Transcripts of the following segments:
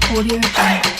Audio Jungle.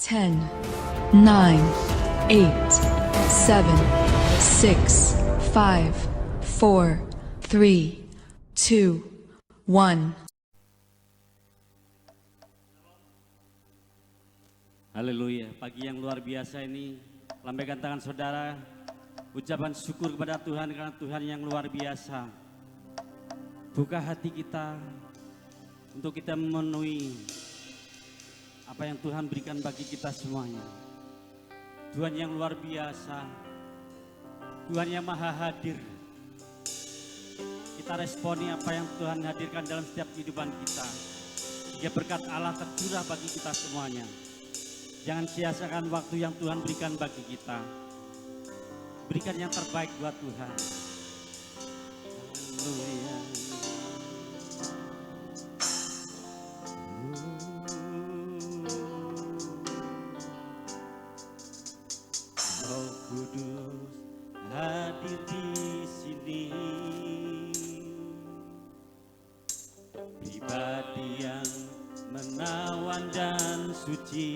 Ten, 9, 8, 7, 6, 5, 4, 3, 2, 1. Haleluya, pagi yang luar biasa ini, lambaikan tangan saudara, ucapan syukur kepada Tuhan karena Tuhan yang luar biasa. Buka hati kita untuk kita memenuhi apa yang Tuhan berikan bagi kita semuanya. Tuhan yang luar biasa, Tuhan yang maha hadir. Kita responi apa yang Tuhan hadirkan dalam setiap kehidupan kita. Dia berkat Allah tercurah bagi kita semuanya. Jangan sia-siakan waktu yang Tuhan berikan bagi kita. Berikan yang terbaik buat Tuhan. Haleluya. Roh Kudus hadir di sini. Pribadi yang menawan dan suci.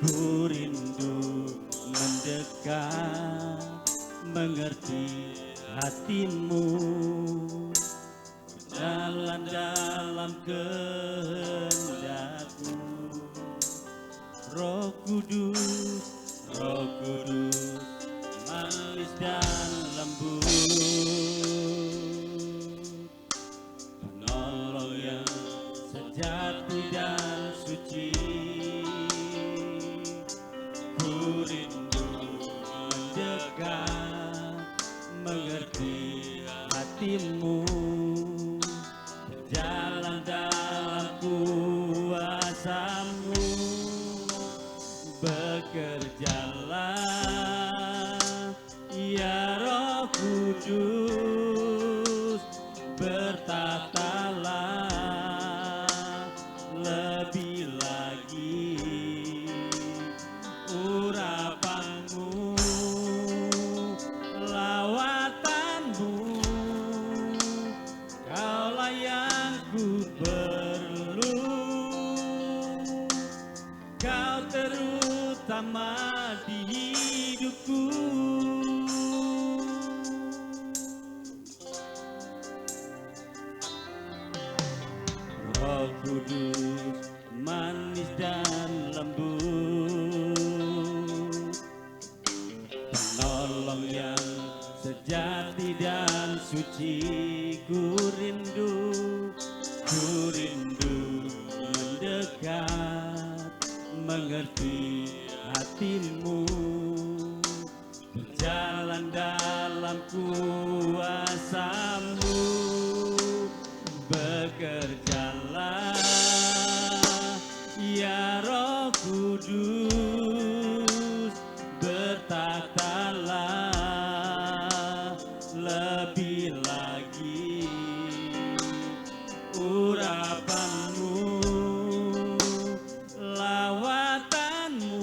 Ku rindu mendekat, mengerti hatimu, jalan dalam kehendakmu. Roh Kudus, Roh Kudus, manis dan lembut, penolong yang sejati dan suci. Ku rindu mendekat, mengerti hatimu, berjalan dalam kuasa-Mu. Bekerjalah ya Roh Kudus, bertatalah lebih lagi urapan-Mu, lawatan-Mu. Kaulah yang ku perlu, Kau terutama di hidupku. Roh Kudus, manis dan lembut, penolong yang sejati dan suci. Ku rindu mendekat, mengerti hatimu, berjalan dalam kuasa-Mu. Bekerjalah ya Roh Kudus, bertatalah lebih lagi urapan-Mu, lawatan-Mu.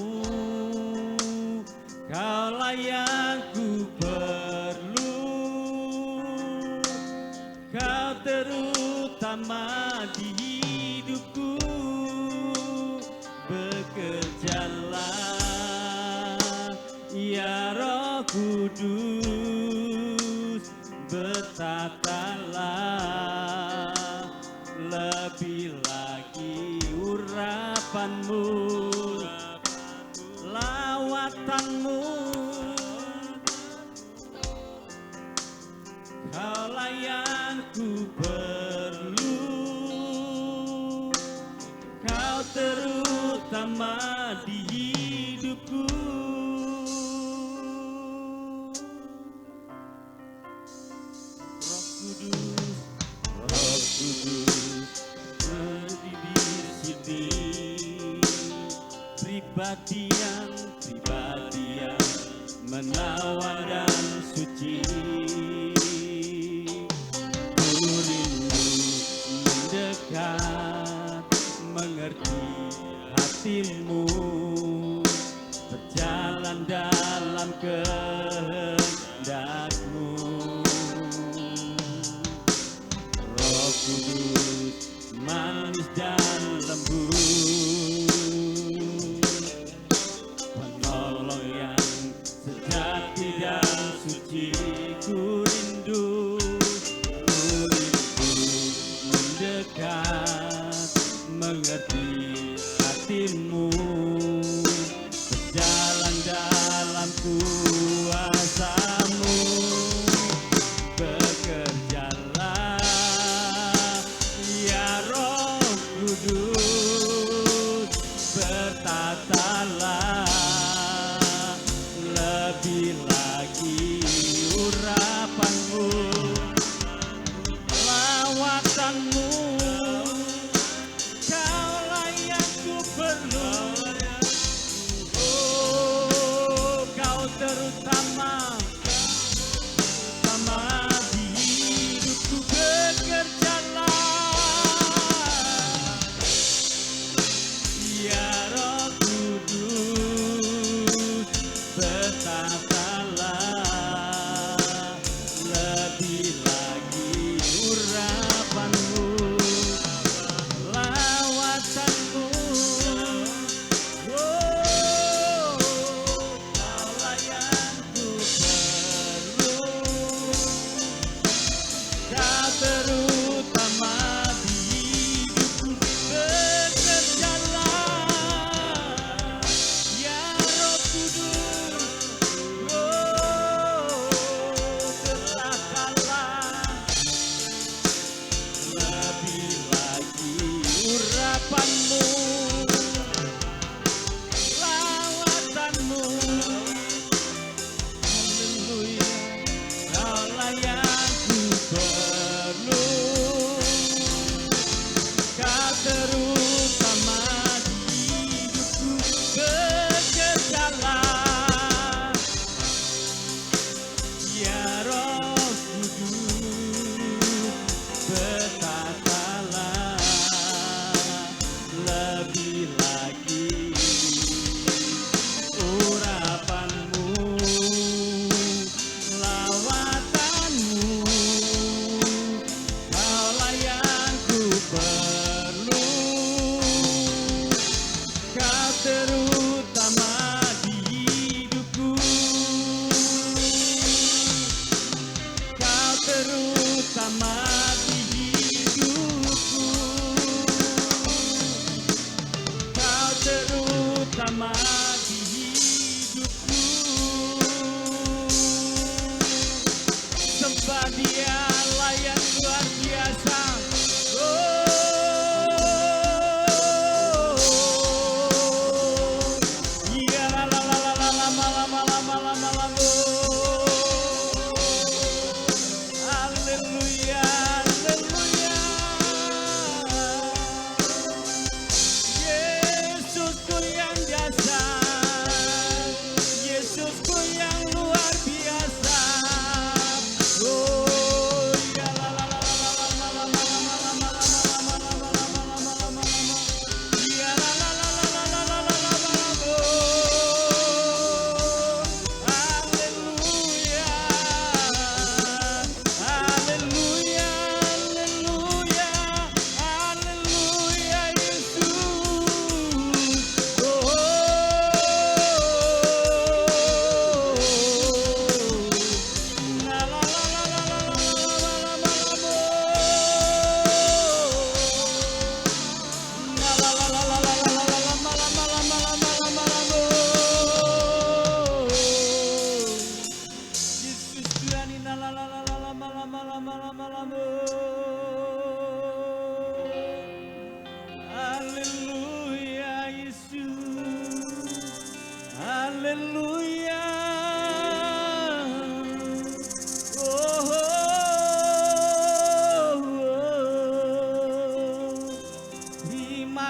Kaulah yang ku perlu, Kau terutama di hidupku. Bekerjalah ya Roh Kudus, bertatalah lebih lagi urapan-Mu, lawatan-Mu. Kaulah yang ku perlu, Kau terutama di hidupku. Roh Kudus, Roh Kudus, berdiri di sini, pribadi yang menawan dan suci. Ku rindu mendekat, mengerti hatimu, berjalan dalam kehendak-Mu. Roh Kudus, manis dan lembut, penolong yang sejati dan suci. Ku rindu mendekat, mengerti hatimu, berjalan dalam kuasa-Mu. Bekerjalah ya Roh Kudus, bertatalah lebih lagi urapan-Mu, lawatan-Mu. Kaulah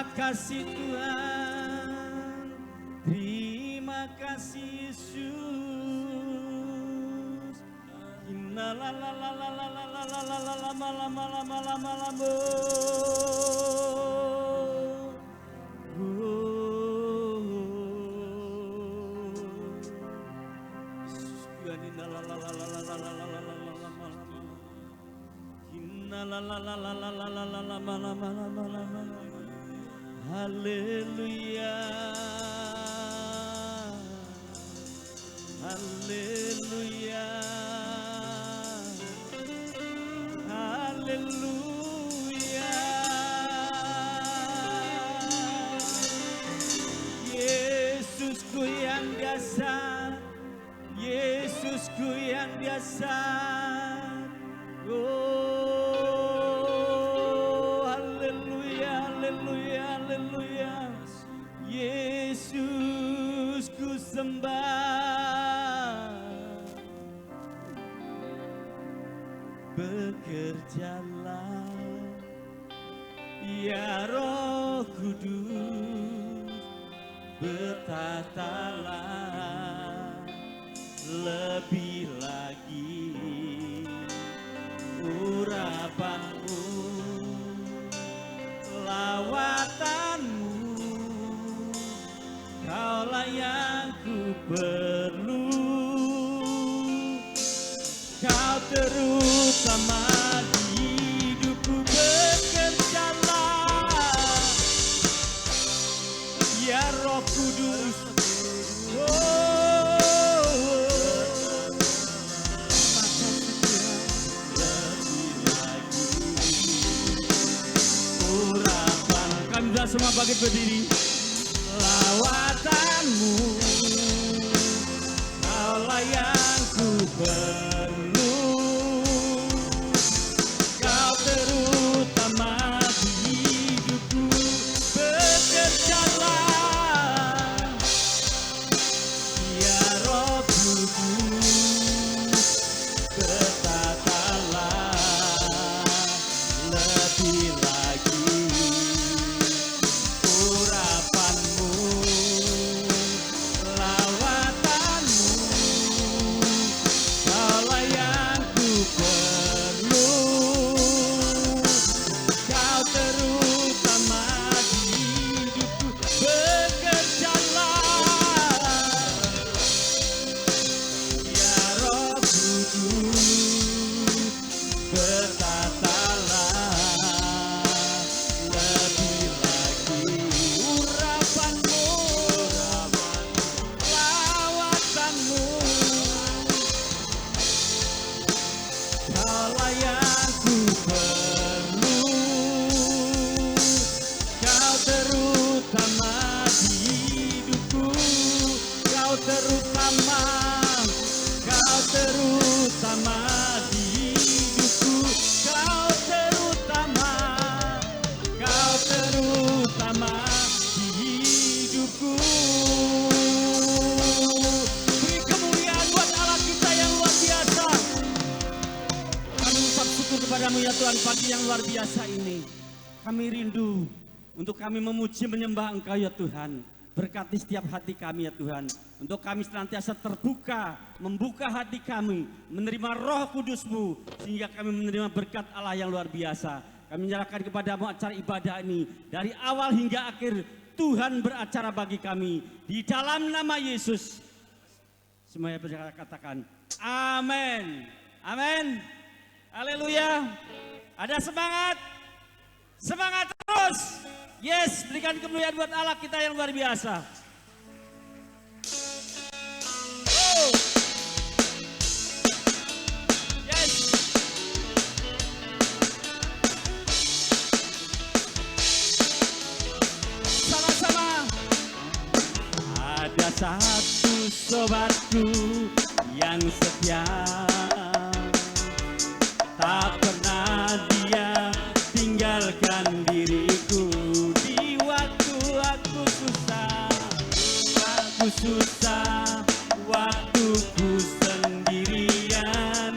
Terima kasih Tuhan, terima kasih Yesus. Inna la la la la la la la la la la lama lama lama lama lama. Tuhan inna la la la la la la la la la la lama lama. Inna la la la la la la la la lama lama lama lama. Haleluya, haleluya, haleluya. Yesusku yang dasar, Yesusku yang dasar. Oh, haleluya, haleluya, haleluya. Yesus ku sembah. Bekerjalah ya Roh Kudus, bertatalah lebih lagi urapanmu, lawatanmu. Kaulah yang ku perlu, Kau terutama di hidupku. Bekerjalah ya Roh Kudus. Kami semua bangkit berdiri. Lawatanmu, Kaulah yang ku perlu, Kau terutama di hidupku. Bekerjalah ya Roh Kudus, bertatalah lebih lagi urapanmu, lawatanmu. Kaulah yang ku perlu, Kau terutama di hidupku. Bekerjalah ya Roh Kudus, bertatalah lebih lagi urapanmu, lawatanmu. Kaulah yang ku perlu, Kau terutama di hidupku. Kau terutama, Kau terutama di hidupku. Kau terutama, Kau terutama di hidupku. Beri kemuliaan buat Allah kita yang luar biasa. Kami ucap syukur kepadamu ya Tuhan pagi yang luar biasa ini. Kami rindu untuk kami memuji menyembah Engkau ya Tuhan. Berkati setiap hati kami ya Tuhan. Untuk kami senantiasa terbuka, membuka hati kami, menerima Roh Kudus-Mu, sehingga kami menerima berkat Allah yang luar biasa. Kami menyerahkan kepadamu acara ibadah ini. Dari awal hingga akhir, Tuhan beracara bagi kami. Di dalam nama Yesus. Semuanya katakan, amin. Amin. Haleluya. Ada semangat? Semangat terus. Yes, berikan kemuliaan buat Allah kita yang luar biasa. Oh. Yes. Sama-sama. Ada satu sobatku yang setia, tak pernah dia tinggalkan diriku di waktu aku susah, waktuku sendirian.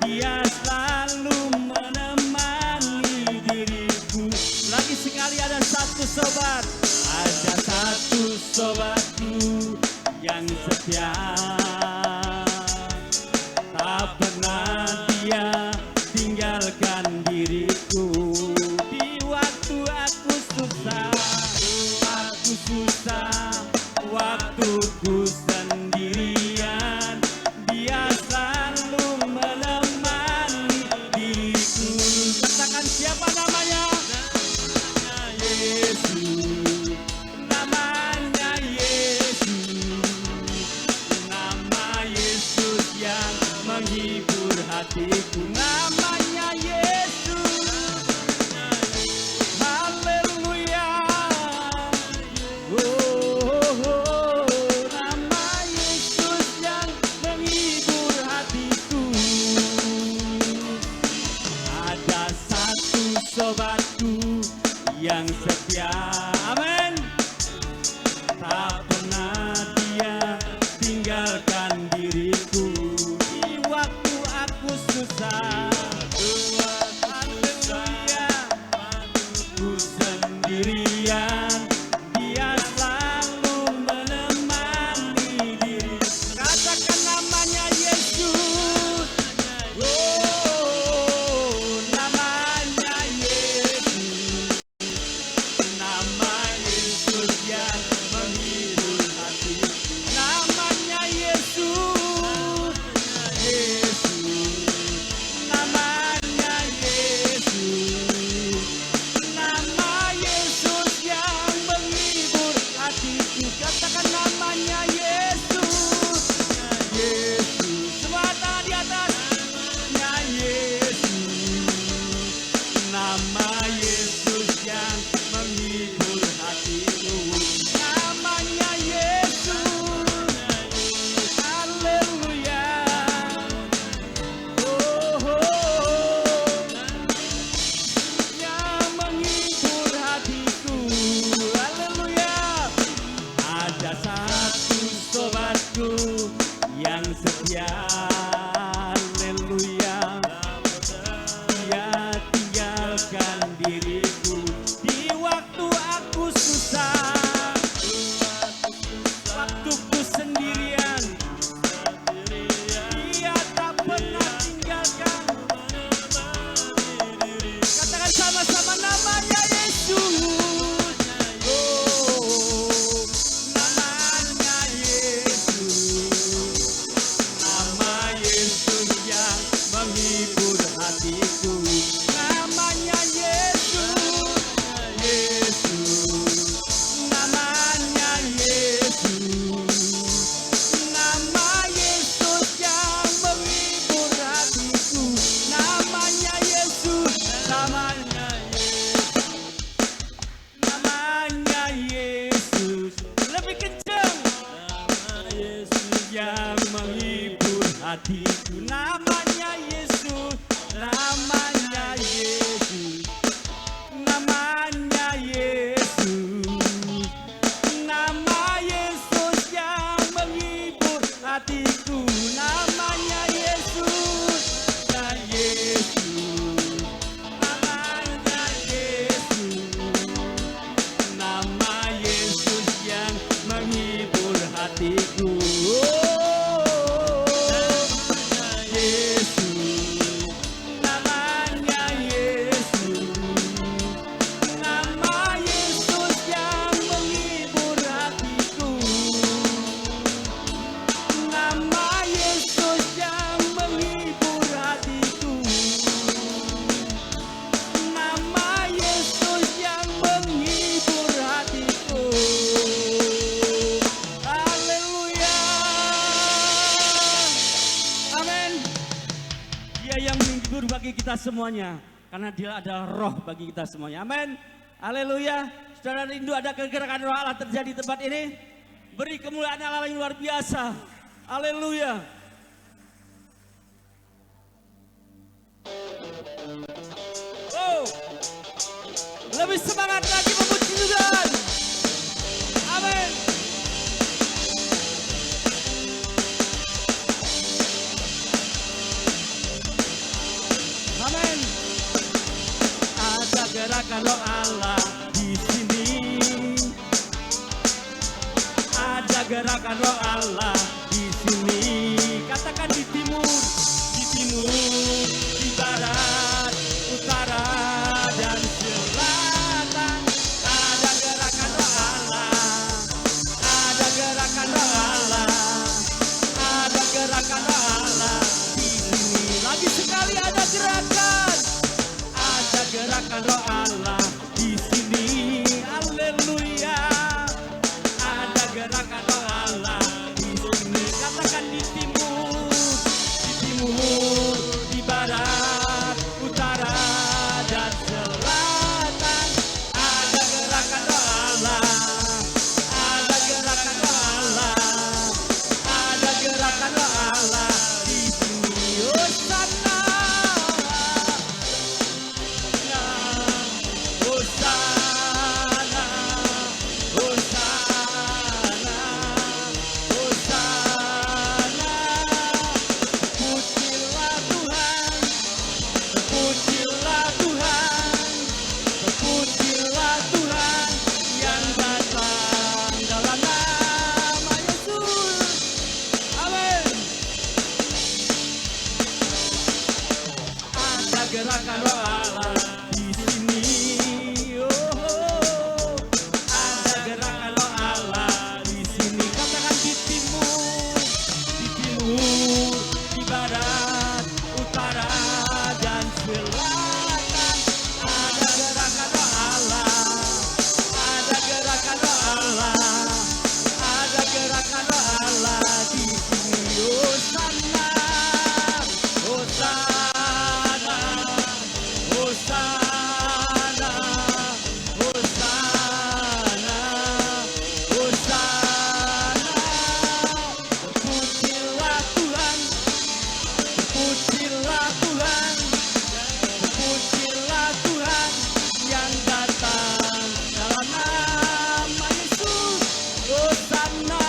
Dia selalu menemani diriku. Lagi sekali ada satu sobat. Ada satu sobatku yang setia, tak pernah dia tinggalkan diriku. Di waktu aku susah, waktuku sendirian, dia selalu menemani diriku. Katakan siapa namanya? Yesus, namanya Yesus, nama Yesus yang menghibur hatiku. Namanya Yesus, haleluya. Nama Yesus yang menghibur hatiku. Ada satu sobatku yang setia, amin, tak pernah dia tinggalkan diriku. Di waktu aku susah, haleluya, aku sendirian, dia selalu menemani diri. Katakan namanya Yesus, namanya Yesus, nama Yesus yang menghibur hati. Namanya Yesus, namanya Yesus, nama Yesus yang menghibur hatiku. Katakan namanya Yesus, semua tangan di atas. Namanya Yesus, nama Yesus yang menghibur hatiku. Namanya Yesus, haleluya. Yang menghibur hatiku, haleluya. Ada satu sobatku yang setia, haleluya, dia tinggalkan diriku. Di waktu aku susah, waktuku sendirian, dia tak pernah tinggalkan. Katakan sama-sama namanya Yesus, namanya Yesus, nama Yesus yang menghibur hatiku. Namanya Yesus, namanya Yesus, nama Yesus yang menghibur hatiku. Namanya Yesus, namanya Yesus, lebih kencang. Nama Yesus yang menghibur hatiku. Namanya Yesus, namanya Yesus, namanya Yesus, nama Yesus yang menghibur hatiku. Namanya Yesus, namanya Yesus, nama Yesus yang menghibur hatiku. Namanya Yesus, nama Yesus yang menghibur hatiku. Nama Yesus yang menghibur hatiku. Nama Yesus yang menghibur hatiku. Haleluya. Amin. Dia yang menghibur bagi kita semuanya, karena dia adalah roh bagi kita semuanya. Amin. Haleluya. Saudara rindu ada kegerakan roh Allah terjadi di tempat ini? Beri kemuliaan Allah yang luar biasa. Haleluya. Oh, lebih semangat lagi memuji Tuhan. Amin. Amin. Ada gerakan gerakan roh Allah di sini. Ada gerakan roh Allah di sini. Katakan di timur, di barat, utara dan selatan. Ada gerakan roh Allah. Ada gerakan roh Allah. Ada gerakan roh Allah di sini. Lagi sekali ada gerakan. Ada gerakan roh Allah di sini. Haleluya. Ada gerakan roh Allah di sini. Katakan di timur, di barat, utara dan selatan. Ada gerakan roh Allah. Ada gerakan roh Allah. Ada gerakan roh Allah di sini. Hosana. Hosana, Hosana, Hosana. Terpujilah Tuhan, terpujilah Tuhan, terpujilah Tuhan yang datang dalam nama Yesus. Amin. Ada gerakan roh Allah di sini. Oh, ada gerakan roh Allah di sini. Katakan di timur, di barat, utara dan selatan. Ada gerakan roh Allah. Ada gerakan roh Allah. Ada gerakan roh Allah di sini. Hosana, Hosana, Hosana, Hosana, Hosana. Terpujilah Tuhan, terpujilah Tuhan, terpujilah Tuhan yang datang dalam nama Yesus. Hosana,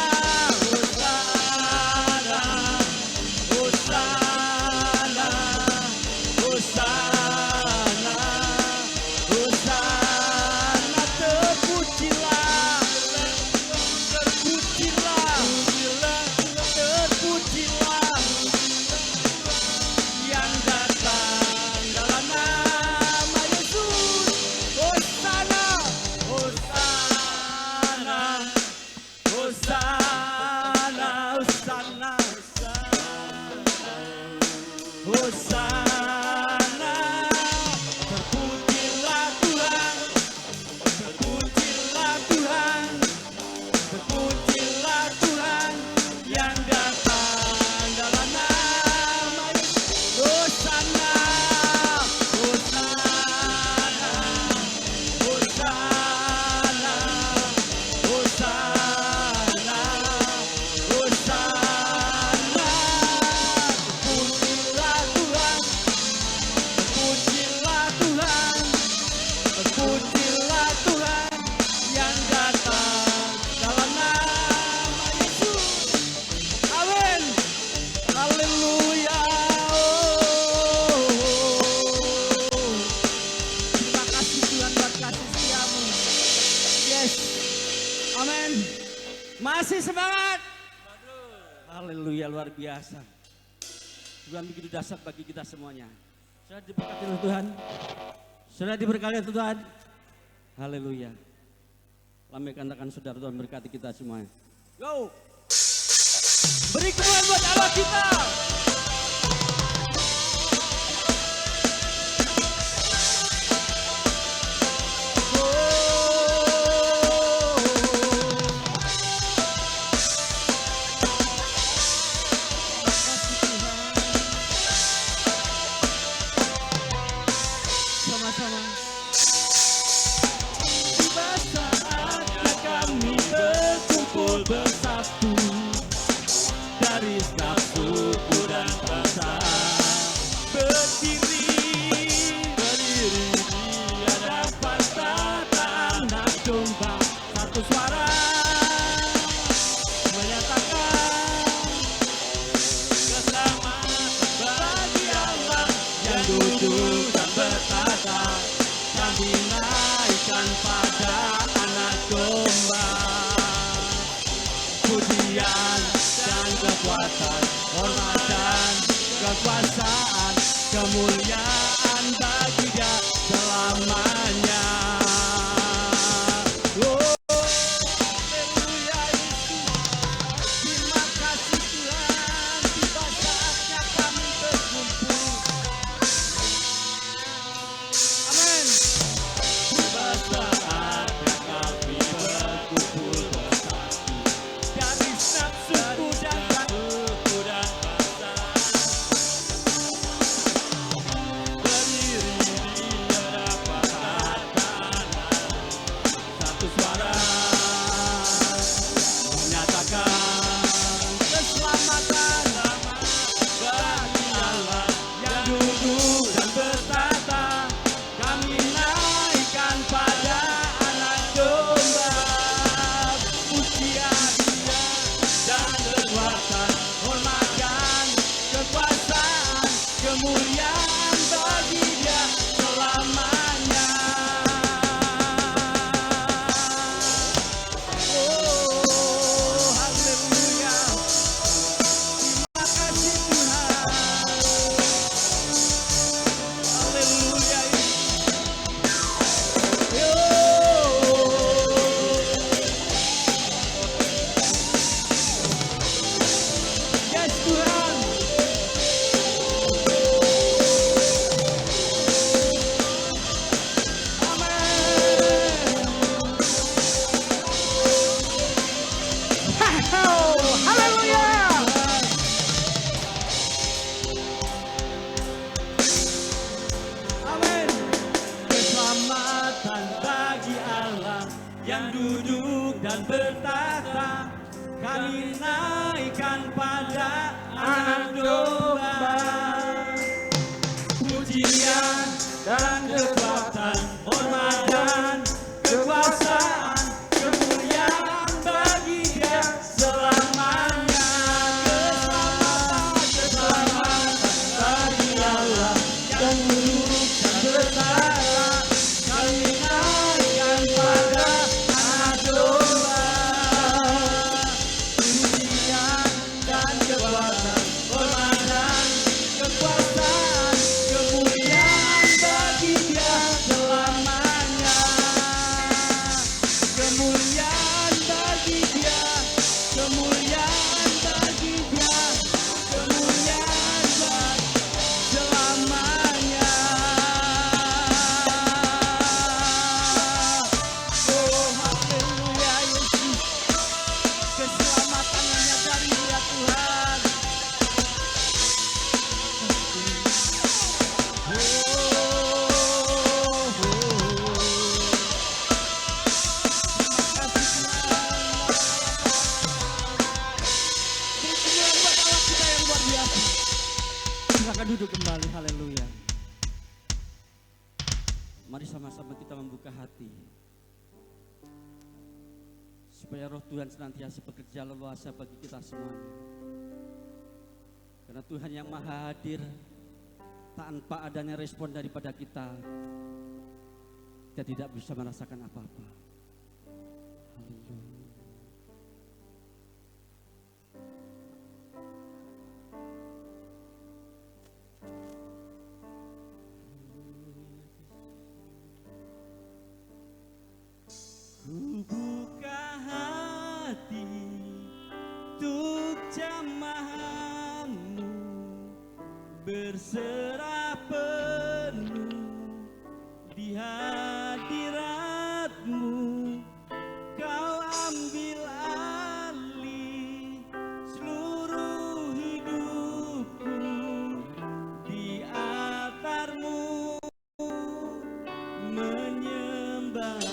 Hosana, Hosana, Hosana, Hosana. Terpujilah, terpujilah, terpujilah yang datang dalam nama Yesus. Hosana, Hosana, Hosana, Hosana, Hosana. Terpujilah Tuhan, terpujilah Tuhan, terpujilah Tuhan yang datang dalam nama Yesus. Hosana, Hosana, Hosana, Hosana, Hosana. Terpujilah Tuhan, terpujilah Tuhan, terpujilah Tuhan yang datang dalam nama Yesus. Amin. Haleluya. Terima kasih Tuhan buat kasih setiamu. Yes. Amin. Masih semangat. Haleluya, luar biasa. Tuhan begitu dahsyat bagi kita semuanya. Sudah diberkati oleh Tuhan. Sudah diberkati oleh Tuhan. Haleluya. Lambaikan tangan saudara, Tuhan berkati kita semuanya. Go. Beri kemuliaan buat Allah kita. Sama-sama. Tiba saatnya kami berkumpul bersatu dari setiap suku dan bangsa, berdiri di hadapan tata anak domba, satu suara menyatakan keselamatan bagi Allah yang duduk dan bertata. Kami kekuatan, hormat dan kekuasaan, kemuliaan bagi Dia selamanya. Oh, haleluya Yesus. Terima kasih Tuhan, tiba saatnya kami berkumpul. Amin. Tiba saatnya kami berkumpul bersatu dari setiap suku dan bangsa, berdiri di hadapan satu suara menyatakan keselamatan bagi Allah yang duduk dan bertata. Kami naikkan pada Anak Domba, pujian Dia dan kekuatan, hormat dan kekuasaan, kemuliaan bagi Dia selamanya. Oh, haleluya. Terima kasih Tuhan. Haleluya. Yes Tuhan. Amin. Haleluya. Amin. Keselamatan bagi Allah yang duduk dan bertata. Kami naikkan pada Anak Domba, pujian dan kekuatan, hormat dan kekuasaan, kemuliaan bagi Dia selamanya. Keselamatan bagi Allah yang duduk dan bertata. Kami naikkan pada Anak Domba, pujian dan kekuatan, hormat dan kekuasaan, kemuliaan bagi Dia selamanya. Kemuliaan bagi Dia, kemuliaan bagi Dia, kemuliaan bagi selamanya. Oh haleluya Yesus, keselamatan hanya dari Dia Tuhan. Silakan duduk kembali, haleluya. Mari sama-sama kita membuka hati supaya roh Tuhan senantiasa bekerja leluasa bagi kita semuanya. Karena Tuhan yang maha hadir, tanpa adanya respon daripada kita tidak bisa merasakan apa-apa. Haleluya. Ku buka hati untuk jamaah-Mu, berserah penuh di hadirat-Mu. Kau ambil alih seluruh hidupku, di altar-Mu menyembah-Mu.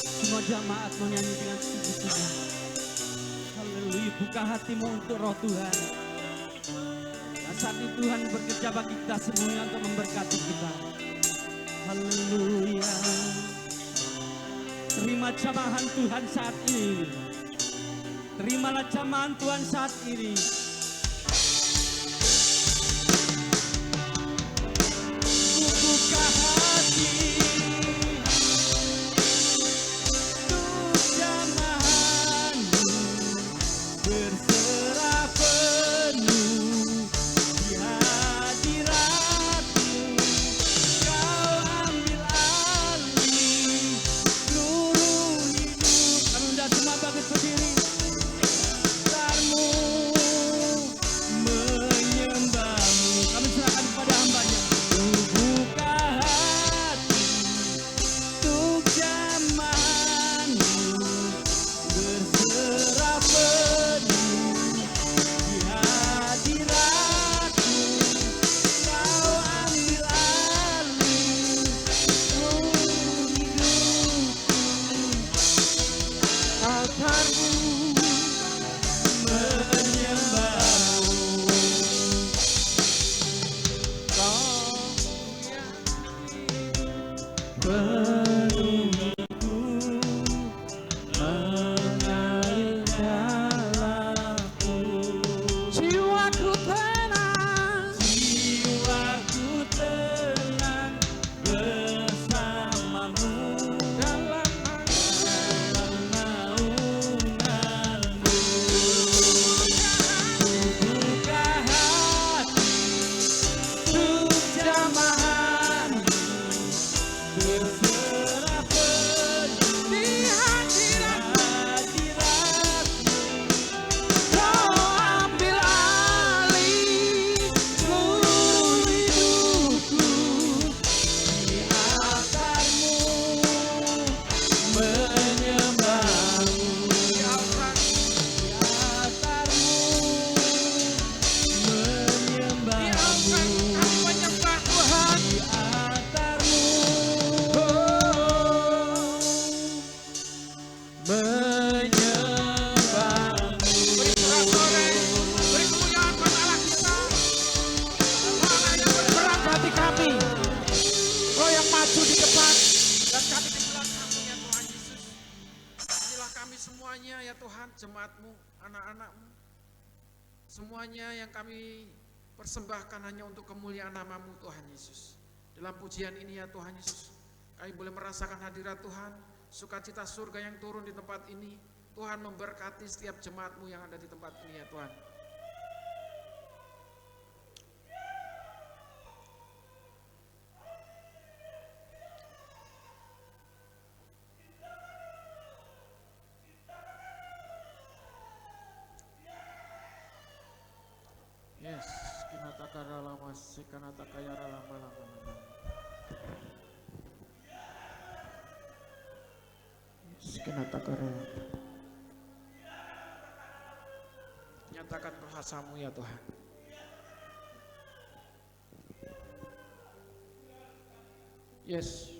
Semua jamaat menyanyi dengan sungguh-sungguh. Haleluya, buka hatimu untuk roh Tuhan. Nah, saat ini Tuhan bekerja bagi kita semuanya untuk memberkati kita. Haleluya. Terima jamahan Tuhan saat ini. Terimalah jamahan Tuhan saat ini. Buka hati untuk jamahanmu, berserah penuh di hadiratmu. Kau ambil alih seluruh hidup. Kami sudah semua bangkit berdiri. Dasarmu menyembahmu. Kami serahkan kepada hambanya. Buka hati untuk jamahanmu, berserah penuh di hadiratmu. Kau ambil alih seluruh hidupku. Altarmu menyembahmu. Penuhiku mengalir dalamku. Jiwaku tenang bersamamu dalam naunganmu. Buka hati untuk jamahanmu, berserah penuh di hadiratmu. Kau ambil alih seluruh hidupku. Di altarmu menyembahmu. Di altarmu menyembahmu. Menyembah Tuhan. Di altarmu menyembahmu. Beri sorak-sorai, beri kemuliaan pada Allah kita. Allah yang berperang hati kami. Roh yang maju di depan dan kami di belakangmu ya Tuhan Yesus. Inilah kami semuanya ya Tuhan, jemaatmu, anak-anakmu. Semuanya yang kami persembahkan hanya untuk kemuliaan namamu Tuhan Yesus. Dalam pujian ini ya Tuhan Yesus, kami boleh merasakan hadirat Tuhan, sukacita surga yang turun di tempat ini. Tuhan memberkati setiap jemaatmu yang ada di tempat ini ya Tuhan. Yes, kinatakara lama, sikanatakayara lama. Kinatakara. Nyatakan kuasamu ya Tuhan. Yes.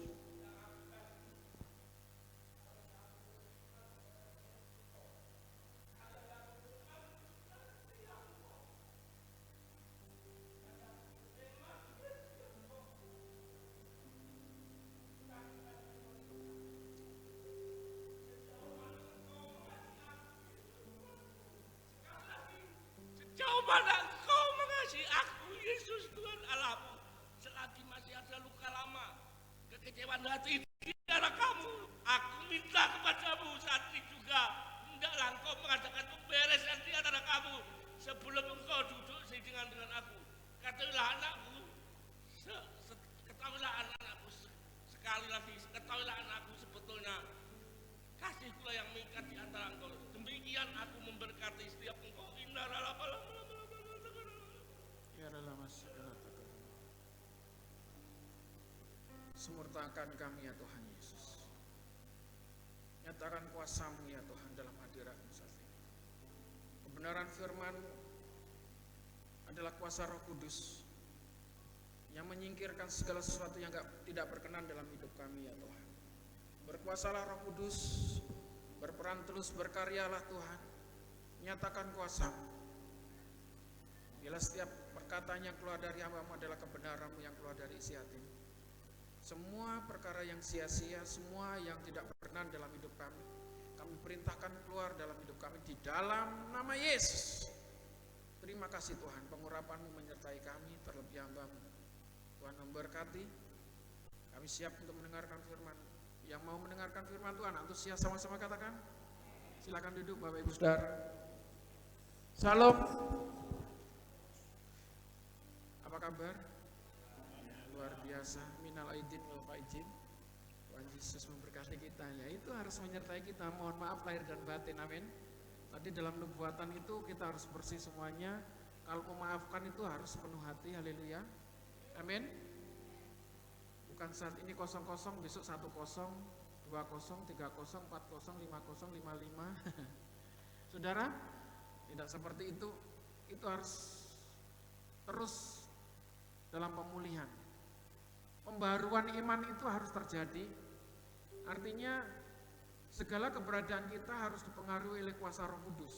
Sejauh mana Engkau mengasihi aku, Yesus Tuhan Allahku, selagi masih ada luka lama, kekecewaan hati di antara kamu, aku minta kepadamu saat ini juga, hendaklah Engkau mengadakan pemberesan di antara kamu, sebelum Engkau duduk dengan aku. Ketahuilah anakku, ketahuilah anakku, sekali lagi, ketahuilah anakku sebetulnya, kasihku yang mengikat di antara Engkau. Demikian aku memberkati setiap engkau. Semurtakan kami ya Tuhan Yesus. Nyatakan kuasamu ya Tuhan dalam hadiratmu saat ini. Kebenaran firman adalah kuasa Roh Kudus yang menyingkirkan segala sesuatu yang tidak berkenan dalam hidup kami ya Tuhan. Berkuasalah Roh Kudus, berperan terus berkaryalah Tuhan, nyatakan kuasa. Bila setiap perkataan yang keluar dari hamba-Mu adalah kebenaran-Mu yang keluar dari isi hati. Semua perkara yang sia-sia, semua yang tidak berkenan dalam hidup kami perintahkan keluar dalam hidup kami di dalam nama Yesus. Terima kasih Tuhan, pengurapan-Mu menyertai kami, terlebih hamba-Mu. Tuhan memberkati, kami siap untuk mendengarkan firman. Yang mau mendengarkan firman Tuhan, antusias sama-sama katakan. Silakan duduk Bapak Ibu Saudara. Salam. Apa kabar? Luar biasa. Minal aidin wal faizin. Tuhan Yesus memberkati kita. Ya itu harus menyertai kita. Mohon maaf lahir dan batin. Amin. Tadi dalam nubuatan itu kita harus bersih semuanya. Kalau memaafkan itu harus penuh hati. Haleluya. Amin. Bukan saat ini 0-0, besok 1-0, 2-0, 3-0, 4-0, 5-0, 5-5. Saudara, tidak seperti itu. Itu harus terus dalam pemulihan. Pembaruan iman itu harus terjadi. Artinya segala keberadaan kita harus dipengaruhi oleh kuasa Roh Kudus.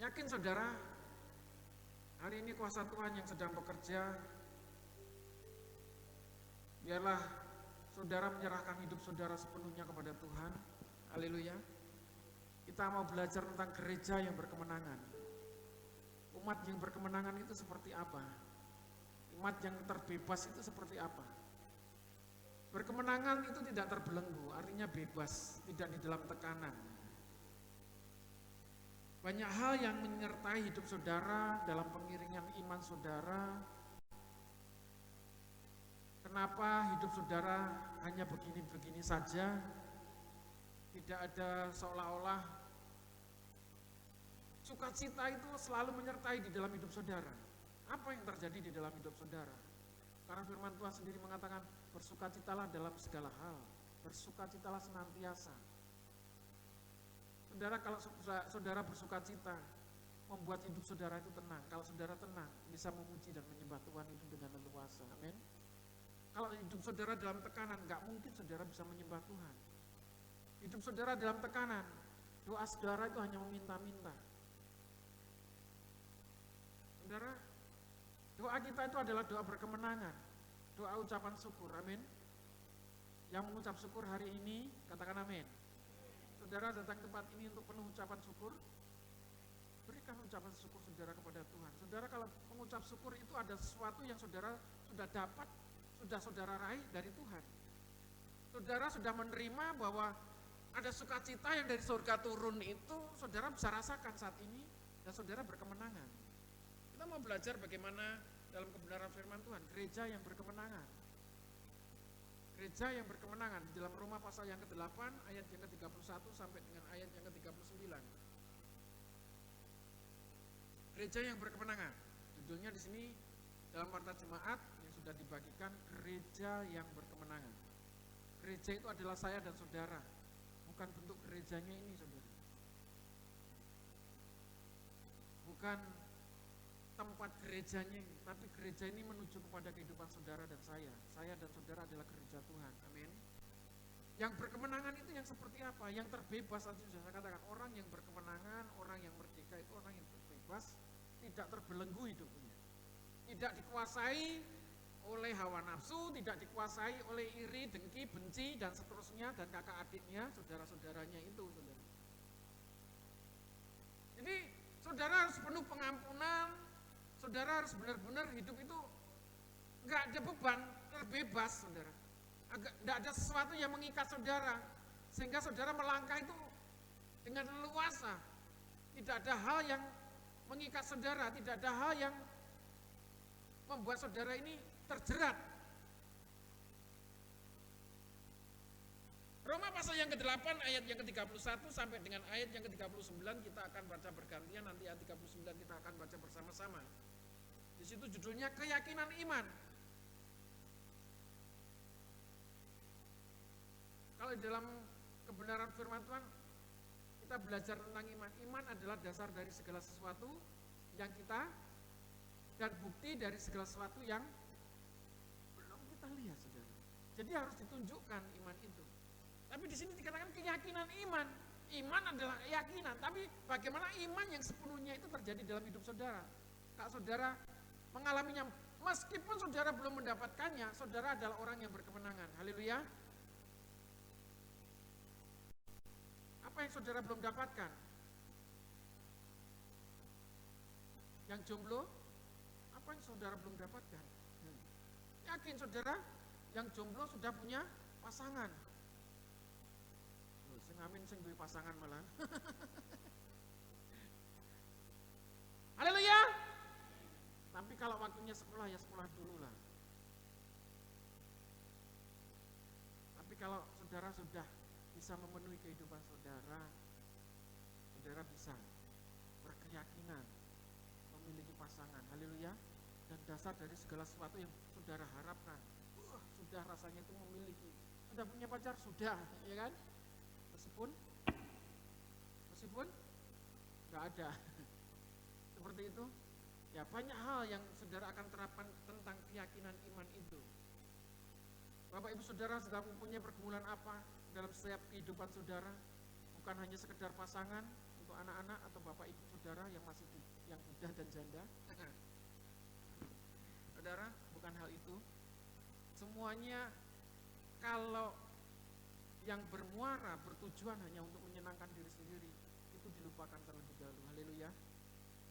Yakin saudara, hari ini kuasa Tuhan yang sedang bekerja. Biarlah saudara menyerahkan hidup saudara sepenuhnya kepada Tuhan. Haleluya. Kita mau belajar tentang gereja yang berkemenangan. Umat yang berkemenangan itu seperti apa? Umat yang terbebas itu seperti apa? Berkemenangan itu tidak terbelenggu, artinya bebas, tidak di dalam tekanan. Banyak hal yang menyertai hidup saudara dalam pengiringan iman saudara. Kenapa hidup saudara hanya begini-begini saja? Tidak ada seolah-olah sukacita itu selalu menyertai di dalam hidup saudara. Apa yang terjadi di dalam hidup saudara? Karena firman Tuhan sendiri mengatakan, bersukacitalah dalam segala hal, bersukacitalah senantiasa. Saudara, kalau saudara bersukacita, membuat hidup saudara itu tenang. Kalau saudara tenang, bisa memuji dan menyembah Tuhan itu dengan leluasa. Amin. Kalau hidup saudara dalam tekanan, nggak mungkin saudara bisa menyembah Tuhan. Hidup saudara dalam tekanan, doa saudara itu hanya meminta-minta. Saudara, doa kita itu adalah doa berkemenangan, doa ucapan syukur, amin. Yang mengucap syukur hari ini, katakan amin. Saudara datang ke tempat ini untuk penuh ucapan syukur, berikan ucapan syukur saudara kepada Tuhan. Saudara, kalau mengucap syukur itu ada sesuatu yang saudara sudah dapat, sudah saudara raih dari Tuhan. Saudara sudah menerima bahwa ada sukacita yang dari surga turun itu, saudara bisa rasakan saat ini, dan saudara berkemenangan. Kita mau belajar bagaimana dalam kebenaran firman Tuhan, gereja yang berkemenangan. Gereja yang berkemenangan di dalam Roma pasal yang ke-8 ayat yang ke-31 sampai dengan ayat yang ke-39. Gereja yang berkemenangan. Judulnya di sini dalam warta jemaat yang sudah dibagikan, gereja yang berkemenangan. Gereja itu adalah saya dan saudara, bukan bentuk gerejanya ini saudara. Bukan tempat gerejanya ini, tapi gereja ini menuju kepada kehidupan saudara dan saya. Saya dan saudara adalah gereja Tuhan, amin. Yang berkemenangan itu yang seperti apa? Yang terbebas, tadi sudah saya katakan, orang yang berkemenangan, orang yang merdeka itu orang yang terbebas, tidak terbelenggu hidupnya. Tidak dikuasai oleh hawa nafsu, tidak dikuasai oleh iri, dengki, benci, dan seterusnya, dan kakak adiknya, saudara-saudaranya itu, saudara. Jadi, saudara harus penuh pengampunan, saudara harus benar-benar hidup itu enggak ada beban, terbebas saudara. Enggak ada sesuatu yang mengikat saudara, sehingga saudara melangkah itu dengan leluasa. Tidak ada hal yang mengikat saudara, tidak ada hal yang membuat saudara ini terjerat. Roma pasal yang ke-8 ayat yang ke-31 sampai dengan ayat yang ke-39 kita akan baca bergantian, nanti ayat 39 kita akan baca bersama-sama. Di situ judulnya keyakinan iman. Kalau dalam kebenaran firman Tuhan kita belajar tentang iman. Iman adalah dasar dari segala sesuatu yang kita dan bukti dari segala sesuatu yang belum kita lihat, saudara. Jadi harus ditunjukkan iman itu. Tapi di sini dikatakan keyakinan iman. Iman adalah keyakinan, tapi bagaimana iman yang sepenuhnya itu terjadi dalam hidup saudara? Kalau saudara mengalaminya, meskipun saudara belum mendapatkannya, saudara adalah orang yang berkemenangan. Haleluya. Apa yang saudara belum dapatkan? Yang jomblo, apa yang saudara belum dapatkan? Yakin saudara, yang jomblo sudah punya pasangan. Sing amin sing duwe pasangan malah. Haleluya. Tapi kalau waktunya sekolah ya sekolah dulu lah. Tapi kalau saudara sudah bisa memenuhi kehidupan saudara, saudara bisa berkeyakinan memiliki pasangan. Haleluya. Dan dasar dari segala sesuatu yang saudara harapkan. Sudah rasanya itu memiliki. Sudah punya pacar? Sudah, ya kan? Meskipun nggak ada seperti itu, ya banyak hal yang saudara akan terapkan tentang keyakinan iman itu. Bapak Ibu Saudara sedang mempunyai pergumulan apa dalam setiap kehidupan saudara? Bukan hanya sekedar pasangan untuk anak-anak atau Bapak Ibu Saudara yang masih yang budah dan janda. Saudara, bukan hal itu. Semuanya kalau yang bermuara, bertujuan hanya untuk menyenangkan diri sendiri, itu dilupakan terlebih dahulu. Haleluya.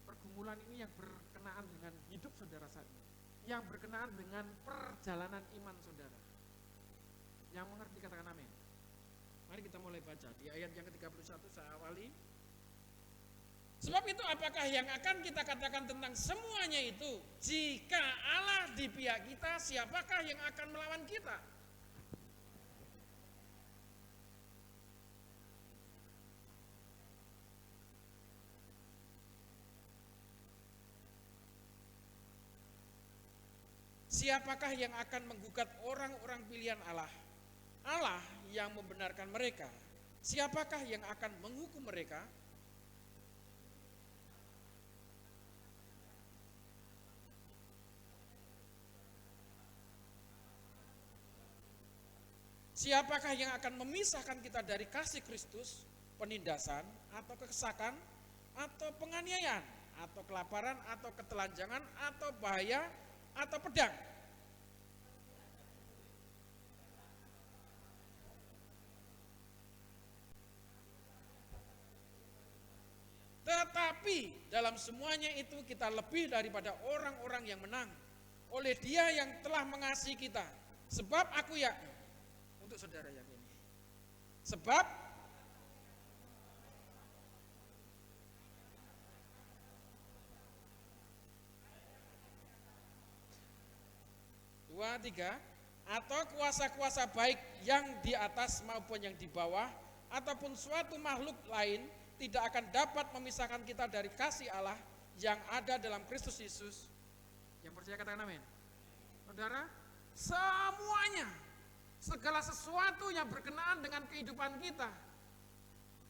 Pergumulan ini yang berkenaan dengan hidup saudara saat ini, yang berkenaan dengan perjalanan iman saudara. Yang mengerti katakan amin. Mari kita mulai baca di ayat yang ke-31 saya awali. Sebab itu apakah yang akan kita katakan tentang semuanya itu? Jika Allah di pihak kita, siapakah yang akan melawan kita? Siapakah yang akan menggugat orang-orang pilihan Allah? Allah yang membenarkan mereka. Siapakah yang akan menghukum mereka? Siapakah yang akan memisahkan kita dari kasih Kristus? Penindasan atau kesesakan atau penganiayaan atau kelaparan atau ketelanjangan atau bahaya atau pedang? Tetapi dalam semuanya itu kita lebih daripada orang-orang yang menang oleh Dia yang telah mengasihi kita. Sebab aku yakin, untuk saudara yang ini, sebab dua, tiga, atau kuasa-kuasa baik yang di atas maupun yang di bawah, ataupun suatu makhluk lain tidak akan dapat memisahkan kita dari kasih Allah yang ada dalam Kristus Yesus. Yang percaya katakan amin. Saudara, semuanya, segala sesuatu yang berkenaan dengan kehidupan kita,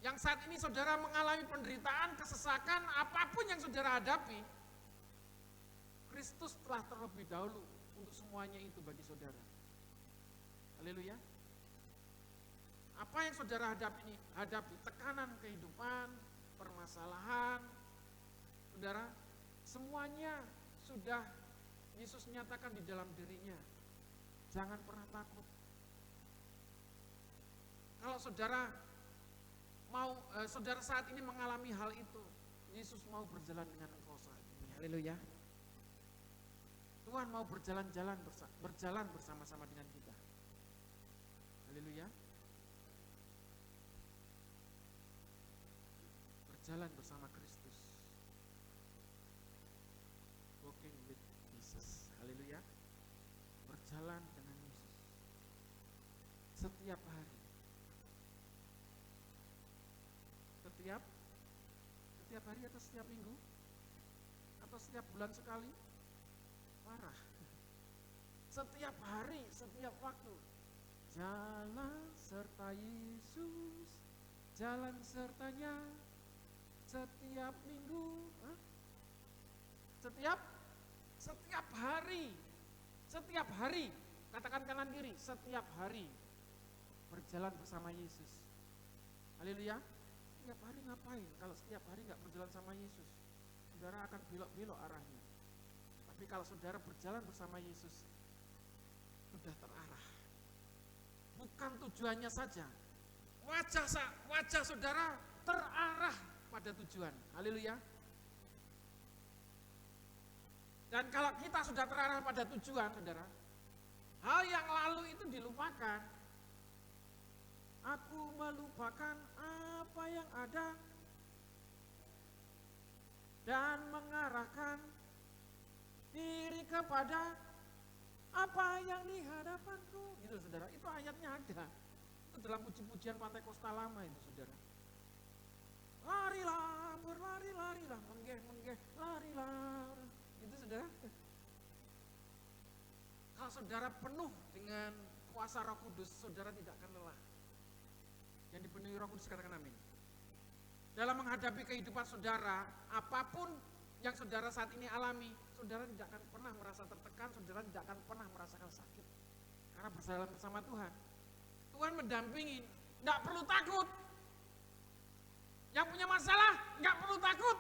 yang saat ini saudara mengalami penderitaan, kesesakan, apapun yang saudara hadapi, Kristus telah terlebih dahulu untuk semuanya itu bagi saudara. Haleluya. Apa yang saudara hadapi ini? Hadapi tekanan kehidupan, permasalahan. Saudara, semuanya sudah Yesus nyatakan di dalam dirinya. Jangan pernah takut. Kalau saudara saudara saat ini mengalami hal itu, Yesus mau berjalan dengan engkau saat ini. Haleluya. Tuhan mau berjalan bersama-sama dengan kita. Haleluya. Berjalan bersama Kristus. Walking with Jesus. Haleluya. Berjalan dengan Yesus. Setiap hari. Setiap hari atau setiap minggu? Atau setiap bulan sekali? Parah. Setiap hari, setiap waktu. Jalan serta Yesus, jalan sertanya setiap minggu, setiap hari, katakan kanan kiri, setiap hari berjalan bersama Yesus. Haleluya. Setiap hari ngapain? Kalau setiap hari nggak berjalan sama Yesus, saudara akan belok-belok arahnya. Tapi kalau saudara berjalan bersama Yesus, sudah terarah. Bukan tujuannya saja, wajah saudara terarah pada tujuan. Haleluya. Dan kalau kita sudah terarah pada tujuan, saudara, hal yang lalu itu dilupakan. Aku melupakan apa yang ada dan mengarahkan diri kepada apa yang di hadapanku. Gitu saudara, itu ayatnya ada. Itu dalam puji-pujian Pantai Kosta Lama itu saudara. Larilah, berlari-larilah, menggeh, larilah. Itu saudara. Kalau saudara penuh dengan kuasa Roh Kudus, saudara tidak akan lelah. Yang dipenuhi Roh Kudus katakan amin. Dalam menghadapi kehidupan saudara, apapun yang saudara saat ini alami, saudara tidak akan pernah merasa tertekan, saudara tidak akan pernah merasakan sakit. Karena berjalan bersama Tuhan. Tuhan mendampingi, tidak perlu takut. Yang punya masalah, nggak perlu takut.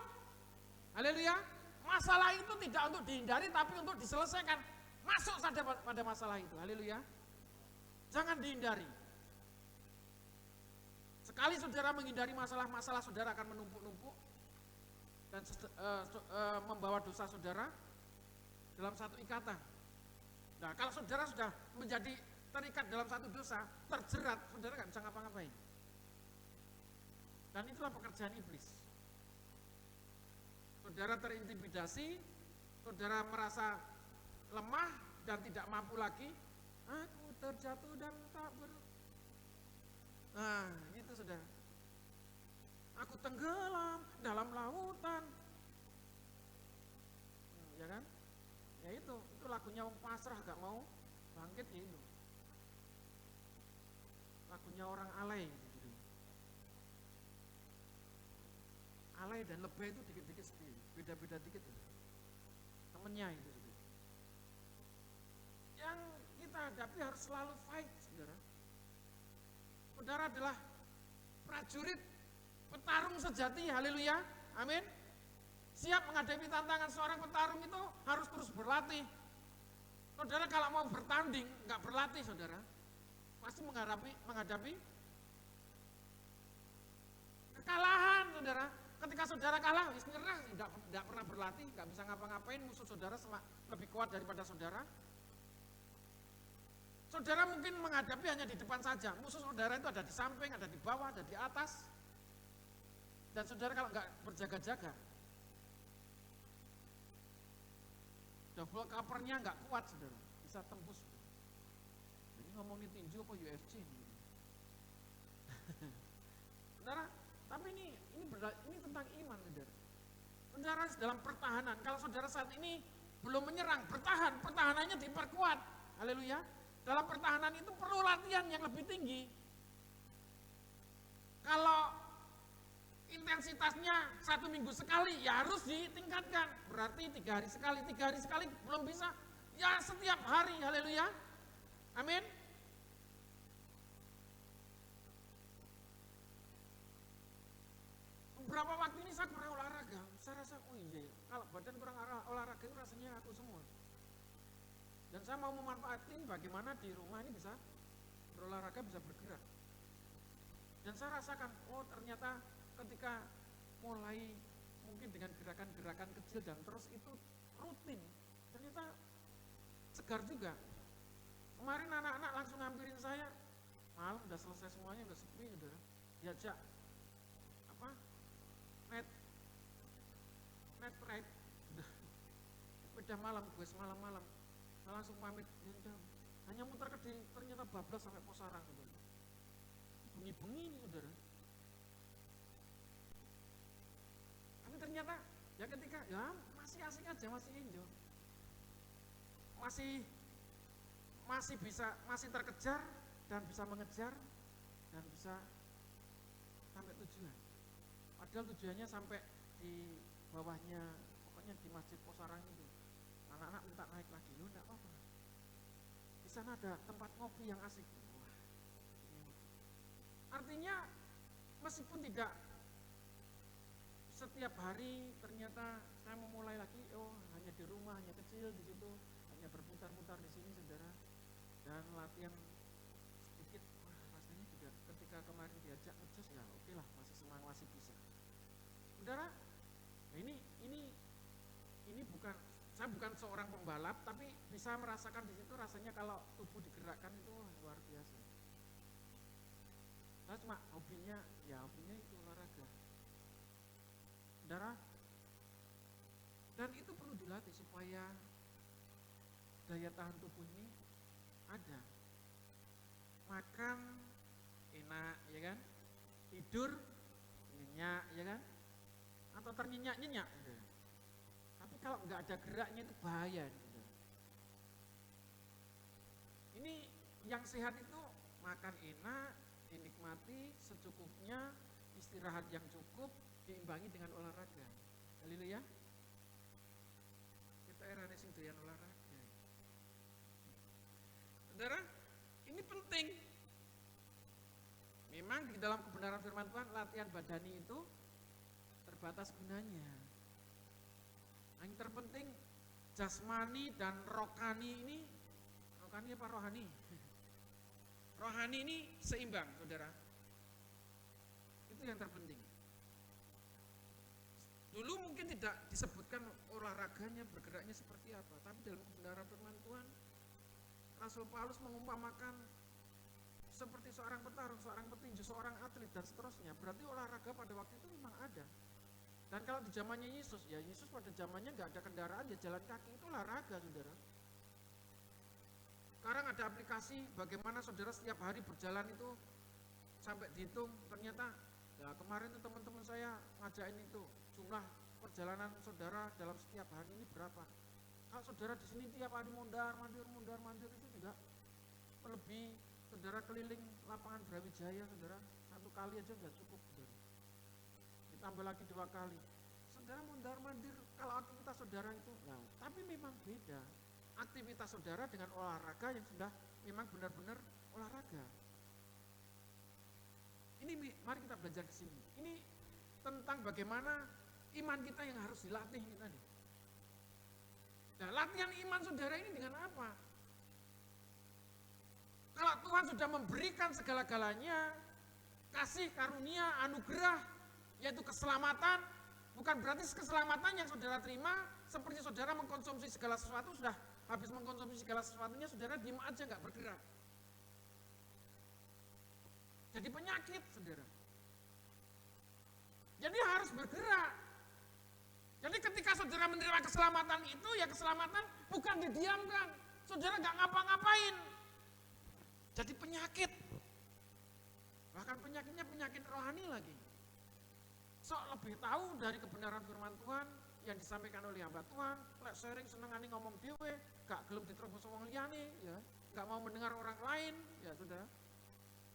Haleluya. Masalah itu tidak untuk dihindari, tapi untuk diselesaikan. Masuk saja pada masalah itu. Haleluya. Jangan dihindari. Sekali saudara menghindari masalah-masalah, saudara akan menumpuk-numpuk dan membawa dosa saudara dalam satu ikatan. Nah, kalau saudara sudah menjadi terikat dalam satu dosa, terjerat, saudara nggak bisa ngapa-ngapain. Dan itulah pekerjaan iblis. Saudara terintimidasi, saudara merasa lemah dan tidak mampu lagi. Aku terjatuh dan tak Nah, itu saudara. Aku tenggelam dalam lautan. Ya kan? Ya itu lagunya wong pasrah gak mau bangkit ya itu. Lagunya orang alay. Gitu. Alay dan lebay itu dikit-dikit sendiri, beda-beda dikit. Temennya itu. Yang kita hadapi harus selalu fight, saudara. Saudara adalah prajurit petarung sejati, haleluya, amin. Siap menghadapi tantangan seorang petarung itu harus terus berlatih. Saudara kalau mau bertanding, nggak berlatih saudara, pasti menghadapi kekalahan saudara. Ketika saudara kalah, nyerah, tidak pernah berlatih, nggak bisa ngapa-ngapain, musuh saudara lebih kuat daripada saudara. Saudara mungkin menghadapi hanya di depan saja, musuh saudara itu ada di samping, ada di bawah, ada di atas. Dan saudara kalau nggak berjaga-jaga, double covernya nggak kuat saudara, bisa tembus. Jadi ngomongin tinju apa UFC gitu. Saudara, tapi ini tentang iman saudara. Saudara dalam pertahanan, kalau saudara saat ini belum menyerang, pertahanannya diperkuat. Haleluya. Dalam pertahanan itu perlu latihan yang lebih tinggi. Kalau intensitasnya 1 minggu sekali, ya harus ditingkatkan. Berarti 3 hari sekali belum bisa. Ya setiap hari, haleluya. Amin. Beberapa waktu ini saya kurang olahraga. Saya rasa, oh iya, kalau badan kurang olahraga itu rasanya aku semua. Dan saya mau memanfaatkan bagaimana di rumah ini bisa berolahraga, bisa bergerak. Dan saya rasakan, oh ternyata ketika mulai mungkin dengan gerakan-gerakan kecil dan terus itu rutin, ternyata segar juga. Kemarin anak-anak langsung ngampirin saya, malam udah selesai semuanya, udah sepi, udah diajak night ride, udah malam, gue semalam-malam. Saya langsung pamit, hanya muter ke diri, ternyata bablas sampai Posarang. Bengi-bengi ini saudara. Tapi ternyata ya ketika ya masih asik aja, masih enjoy, masih terkejar dan bisa mengejar dan bisa sampai tujuan. Padahal tujuannya sampai di bawahnya, pokoknya di Masjid Posarang itu. Anak-anak minta naik lagi, lo enggak apa-apa. Di sana ada tempat ngopi yang asik. Wah, artinya meskipun tidak setiap hari ternyata saya memulai lagi, oh hanya di rumah, hanya kecil di situ, hanya berputar-putar di sini saudara, dan latihan sedikit, wah rasanya juga ketika kemarin diajak ngejus ya oke lah, masih semangat, masih bisa. Saudara, nah ini bukan, saya bukan seorang pembalap, tapi bisa merasakan di situ rasanya kalau tubuh digerakkan itu wah, luar biasa. Saya cuma hobinya itu olahraga. Saudara, dan itu perlu dilatih supaya daya tahan tubuh ini ada. Makan enak, ya kan? Tidur nyenyak, ya kan? Atau ternyenyak-nyenyak. Tapi kalau nggak ada geraknya itu bahaya. Ini yang sehat itu makan enak, dinikmati secukupnya, istirahat yang cukup, diimbangi dengan olahraga. Haleluya. Kita era sing doyan olahraga. Saudara, ini penting. Memang di dalam kebenaran firman Tuhan latihan badani itu terbatas gunanya. Yang terpenting jasmani dan rohani ini, rohani apa rohani? Rohani ini seimbang, saudara. Itu yang terpenting. Dulu mungkin tidak disebutkan olahraganya, bergeraknya seperti apa, tapi dalam kebenaran firman Tuhan, Rasul Paulus mengumpamakan seperti seorang petarung, seorang petinju, seorang atlet dan seterusnya. Berarti olahraga pada waktu itu memang ada. Dan kalau di zamannya Yesus, ya Yesus pada zamannya nggak ada kendaraan, ya jalan kaki, itu olahraga, saudara. Sekarang ada aplikasi bagaimana saudara setiap hari berjalan itu sampai dihitung, ternyata ya kemarin itu teman-teman saya ngajain itu jumlah perjalanan saudara dalam setiap hari ini berapa. Kalau saudara di sini tiap hari mondar mandir itu juga melebihi saudara keliling lapangan Brawijaya, saudara. Satu kali aja nggak cukup, saudara. Ditambah lagi 2 kali. Saudara mondar mandir kalau aktivitas saudara itu, nah, tapi memang beda aktivitas saudara dengan olahraga yang sudah memang benar-benar olahraga. Ini mari kita belajar di sini. Ini tentang bagaimana iman kita yang harus dilatih kita nih. Nah, latihan iman saudara ini dengan apa? Kalau Tuhan sudah memberikan segala-galanya, kasih karunia, anugerah, yaitu keselamatan, bukan berarti keselamatan yang saudara terima seperti saudara mengkonsumsi segala sesuatu, sudah habis mengkonsumsi segala sesuatunya, saudara diem aja nggak bergerak. Jadi penyakit, saudara. Jadi harus bergerak. Jadi ketika saudara menerima keselamatan itu, ya keselamatan bukan didiamkan. Saudara nggak ngapa-ngapain. Jadi penyakit. Bahkan penyakitnya penyakit rohani lagi. Sok lebih tahu dari kebenaran firman Tuhan yang disampaikan oleh hamba Tuhan, lek sharing senengane ngomong dhewe, gak gelem diterobos wong liyane, ya, gak mau mendengar orang lain, ya sudah.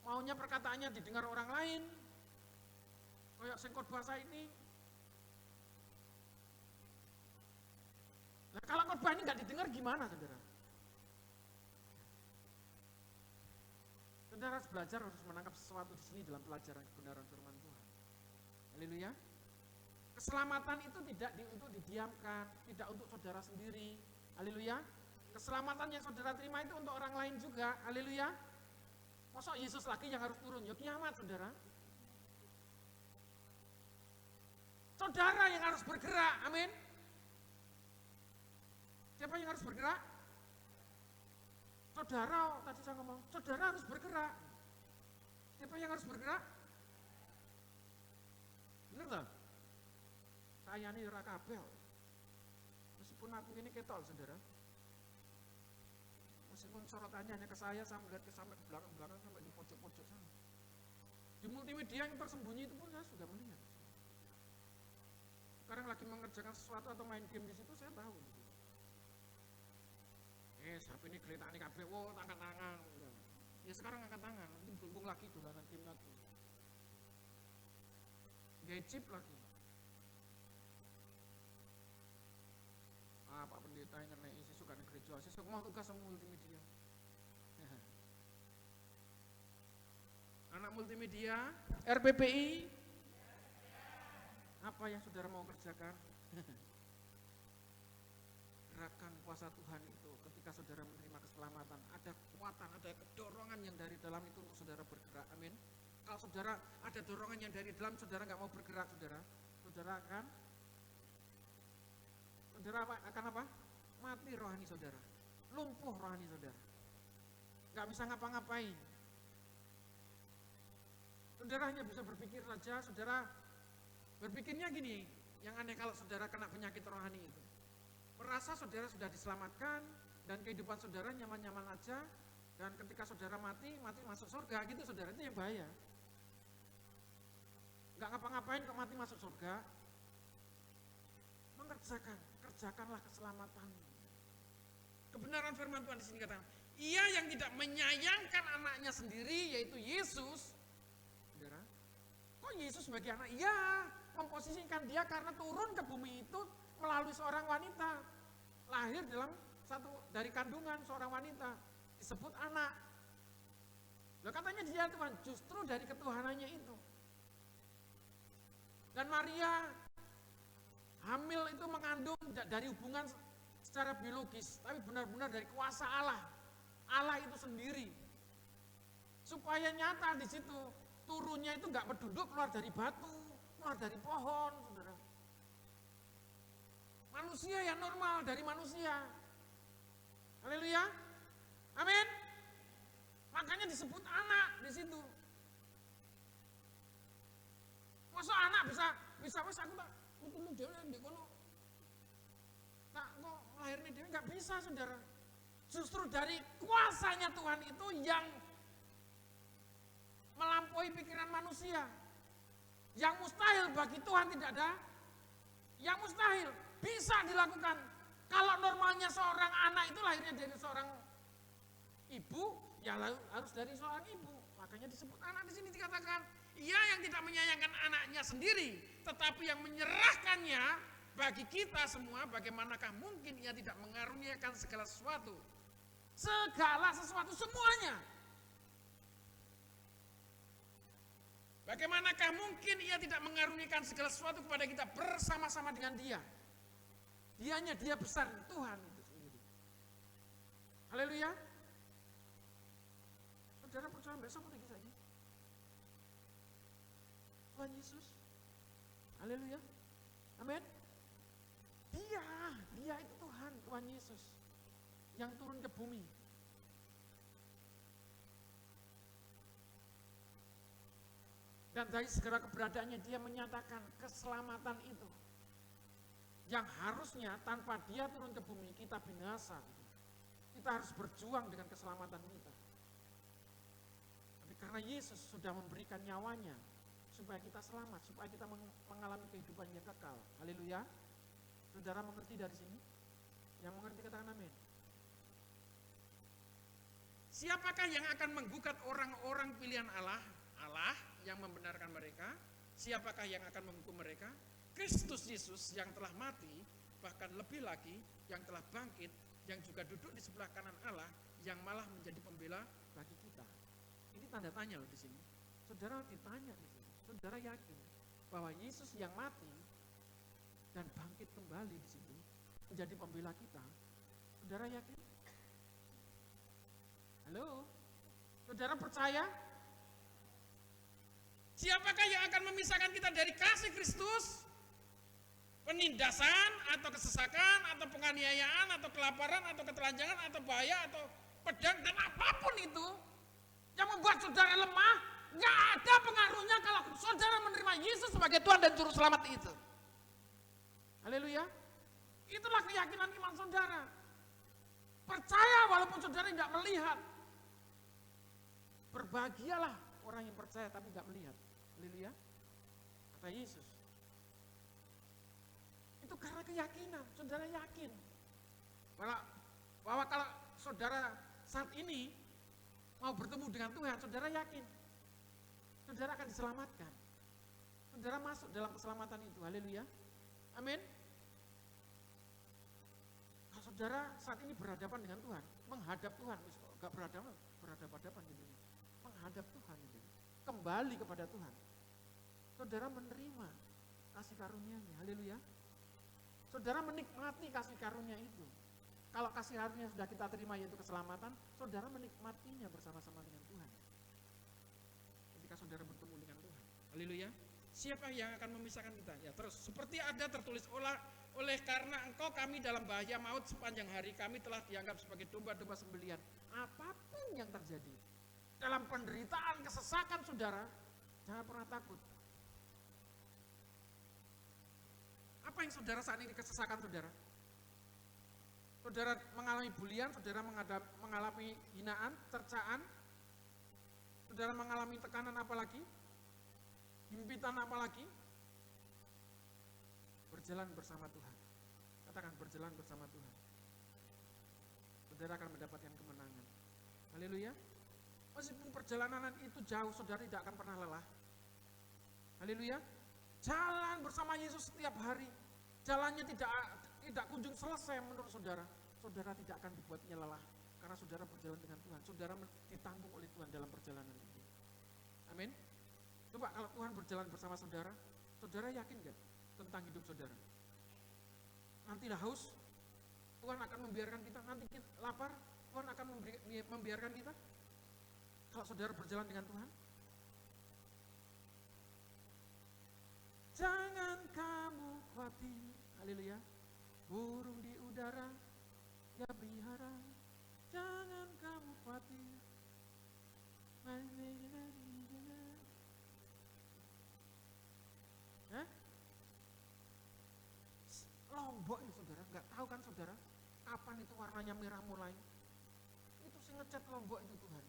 Maunya perkataannya didengar orang lain. Kayak sing khotbah saya ini. Nah, kalau khotbah ini gak didengar gimana, saudara? Saudara harus belajar, harus menangkap sesuatu di sini dalam pelajaran kebenaran firman Tuhan. Haleluya. Keselamatan itu tidak untuk didiamkan, tidak untuk saudara sendiri. Haleluya. Keselamatan yang saudara terima itu untuk orang lain juga. Haleluya. Masa Yesus lagi yang harus turun? Ya kiamat, saudara. Saudara yang harus bergerak. Amin. Siapa yang harus bergerak? Saudara, tadi saya ngomong, saudara harus bergerak. Siapa yang harus bergerak? Benar tak? Saya ini ora kabeh. Meskipun aku ini ketol, saudara. Meskipun sorotannya hanya ke saya melihat ke sampai belakang-belakang sampai di pojok-pojok sana. Di multimedia yang tersembunyi itu pun saya sudah melihat. Sekarang lagi mengerjakan sesuatu atau main game di situ saya tahu. Sampai ini geletak ini kabeh, wow, angkat tangan. Ya sekarang angkat tangan, nanti berhubung lagi dolanan game lagi. Gaya chip lagi. Pak Pendeta Kayak ngenai isi suka gereja, sesuk mau tugas sama multimedia. Anak multimedia, RPPI, apa yang saudara mau kerjakan? Gerakan kuasa Tuhan itu ketika saudara menerima keselamatan, ada kekuatan, ada dorongan yang dari dalam itu untuk saudara bergerak, amin. Kalau saudara ada dorongan yang dari dalam, saudara nggak mau bergerak, saudara akan apa? Mati rohani saudara, lumpuh rohani saudara, nggak bisa ngapa-ngapain. Saudara hanya bisa berpikir saja, saudara berpikirnya gini, yang aneh kalau saudara kena penyakit rohani itu. Merasa saudara sudah diselamatkan, dan kehidupan saudara nyaman-nyaman aja, dan ketika saudara mati masuk surga gitu saudara, itu yang bahaya. Nggak ngapa-ngapain kok mati masuk surga. Kerjakanlah keselamatan. Kebenaran firman Tuhan di sini katakan, Ia yang tidak menyayangkan anaknya sendiri, yaitu Yesus. Saudara, kok Yesus sebagai anak? Iya, memposisikan dia karena turun ke bumi itu melalui seorang wanita, lahir dari kandungan seorang wanita, disebut anak. Loh, katanya dia Tuhan, justru dari ketuhanannya itu. Dan Maria hamil itu mengandung dari hubungan secara biologis, tapi benar-benar dari kuasa Allah. Allah itu sendiri. Supaya nyata di situ, turunnya itu nggak berduduk keluar dari batu, keluar dari pohon, saudara. Manusia yang normal dari manusia. Haleluya. Amin. Makanya disebut anak di situ. Masa anak bisa wes aku tak ketemu dia di kono. Tak kok lahirnya dia nggak bisa, saudara. Justru dari kuasanya Tuhan itu yang melampaui pikiran manusia. Yang mustahil bagi Tuhan tidak ada. Yang mustahil bisa dilakukan. Kalau normalnya seorang anak itu lahirnya dari seorang ibu, ya harus dari seorang ibu. Makanya disebut anak di sini dikatakan, Ia yang tidak menyayangkan anaknya sendiri, tetapi yang menyerahkannya bagi kita semua, bagaimanakah mungkin Ia tidak mengaruniakan segala sesuatu? Segala sesuatu, semuanya. Bagaimanakah mungkin Ia tidak mengaruniakan segala sesuatu kepada kita bersama-sama dengan Dia? Dianya dia besar, Tuhan itu sendiri. Haleluya. Saudara percaya besok udah kita ini. Tuhan Yesus. Haleluya. Amin. Dia itu Tuhan Yesus yang turun ke bumi. Dan dari segala keberadaannya dia menyatakan keselamatan itu. Yang harusnya tanpa dia turun ke bumi kita binasa. Kita harus berjuang dengan keselamatan kita. Tapi karena Yesus sudah memberikan nyawanya supaya kita selamat, supaya kita mengalami kehidupan yang kekal. Haleluya. Saudara mengerti dari sini? Yang mengerti katakan amin. Siapakah yang akan menggugat orang-orang pilihan Allah? Allah yang membenarkan mereka. Siapakah yang akan menghukum mereka? Kristus Yesus yang telah mati, bahkan lebih lagi yang telah bangkit, yang juga duduk di sebelah kanan Allah, yang malah menjadi pembela bagi kita. Ini tanda tanya loh di sini. Saudara ditanya di sini. Saudara yakin bahwa Yesus yang mati dan bangkit kembali di situ menjadi pembela kita? Saudara yakin? Halo? Saudara percaya? Siapakah yang akan memisahkan kita dari kasih Kristus? Penindasan atau kesesakan atau penganiayaan atau kelaparan atau ketelanjangan atau bahaya atau pedang dan apapun itu yang membuat saudara lemah, nggak ada pengaruhnya kalau saudara menerima Yesus sebagai Tuhan dan Juru Selamat itu. Haleluya. Itulah keyakinan iman saudara. Percaya walaupun saudara nggak melihat. Berbahagialah orang yang percaya tapi nggak melihat. Haleluya. Kata Yesus. Itu karena keyakinan, saudara yakin. Bahwa kalau saudara saat ini mau bertemu dengan Tuhan, saudara yakin. Saudara akan diselamatkan. Saudara masuk dalam keselamatan itu, haleluya. Amin. Kalau saudara saat ini berhadapan dengan Tuhan, menghadap Tuhan, gak berhadapan gitu, menghadap Tuhan gitu, kembali kepada Tuhan. Saudara menerima kasih karunia-Nya, haleluya. Saudara menikmati kasih karunia itu. Kalau kasih karunia sudah kita terima yaitu keselamatan, saudara menikmatinya bersama-sama dengan Tuhan. Ketika saudara bertemu dengan Tuhan, haleluya. Siapa yang akan memisahkan kita? Ya terus, seperti ada tertulis, oleh karena engkau kami dalam bahaya maut sepanjang hari, kami telah dianggap sebagai domba-domba sembelihan. Apapun yang terjadi, dalam penderitaan, kesesakan saudara, jangan pernah takut. Apa yang saudara saat ini kesesakan saudara? Saudara mengalami bulian, saudara mengalami hinaan, cercaan, saudara mengalami tekanan apalagi, himpitan apalagi, berjalan bersama Tuhan. Katakan berjalan bersama Tuhan. Saudara akan mendapatkan kemenangan. Haleluya. Meskipun perjalanan itu jauh, saudara tidak akan pernah lelah. Haleluya. Jalan bersama Yesus setiap hari. Jalannya tidak kunjung selesai menurut saudara. Saudara tidak akan dibuatnya lelah. Karena saudara berjalan dengan Tuhan. Saudara ditanggung oleh Tuhan dalam perjalanan itu. Amin. Coba kalau Tuhan berjalan bersama saudara, saudara yakin gak tentang hidup saudara? Nantilah haus, Tuhan akan membiarkan kita. Nanti kita lapar, Tuhan akan membiarkan kita. Kalau saudara berjalan dengan Tuhan, jangan kamu khawatir, haleluya. Burung di udara, ya pelihara, jangan kamu khawatir. Lombok ini saudara, nggak tahu kan saudara, kapan itu warnanya merah mulai? Itu sih ngecat Lombok itu Tuhan.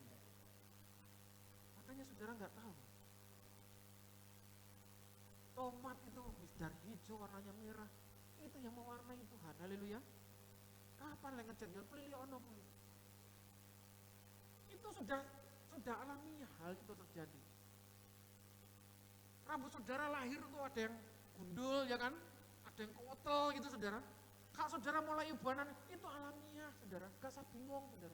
Makanya saudara nggak tahu. Tomat itu dari hijau warnanya merah, itu yang mewarnai Tuhan, haleluya. Kapan yang ngecat? Ya pelili ono pun. Itu sudah alamiah hal itu terjadi. Rambut saudara lahir tuh ada yang gundul ya kan? Ada yang kotel gitu saudara. Kalau saudara mulai ubanan, itu alamiah saudara, gak usah bingung saudara.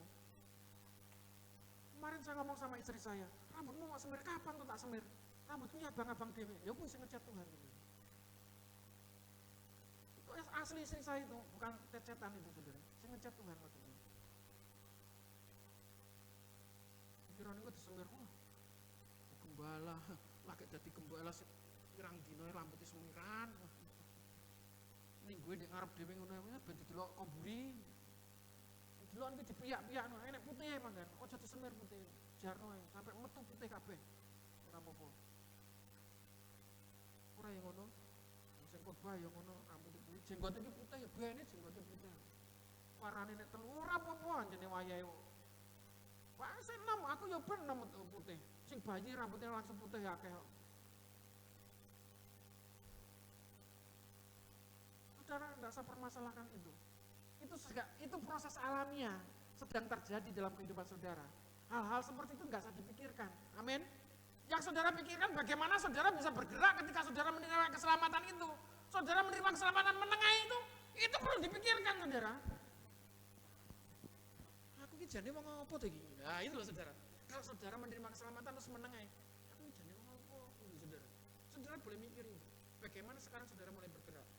Kemarin saya ngomong sama istri saya, rambutmu mau semir, kapan tuh tak semir? Rambutnya abang-abang dewe, ya pun saya ngecat Tuhan. Itu asli istri saya itu, bukan cecetan itu saudara, saya ngecat Tuhan waktu itu. Pikiran itu disemir, gembala, lagi jadi gembala, pirang dino rambutnya semiran. Ini gue di ngarep dewe ngono ya, ben didelok komburi. Didelok iki dipiyak-piyak, enek putih manggan. Aja disemir putih. Jarno sampai metu putih kabeh. Ora apa-apa. Ora yang ngono. Sing khotbah ya ngono, rambut kuwi jenggot iki putih ya bene jenggote putih. Warnane nek telu ora apa-apa jenenge wayahe. Wah, sing nom aku ya ben nom putih. Sing bayi rambutnya langsung putih akeh. Saudara tidak usah permasalahkan itu. Itu proses alamiah sedang terjadi dalam kehidupan saudara. Hal-hal seperti itu nggak usah dipikirkan. Amin. Yang saudara pikirkan bagaimana saudara bisa bergerak ketika saudara menerima keselamatan itu. Saudara menerima keselamatan menengah itu perlu dipikirkan saudara. Aku ini jane wong apa to iki? Nah, itu loh saudara. Kalau saudara menerima keselamatan terus menengah, aku ini jane wong apa saudara. Saudara boleh mikir itu. Bagaimana sekarang saudara mulai bergerak?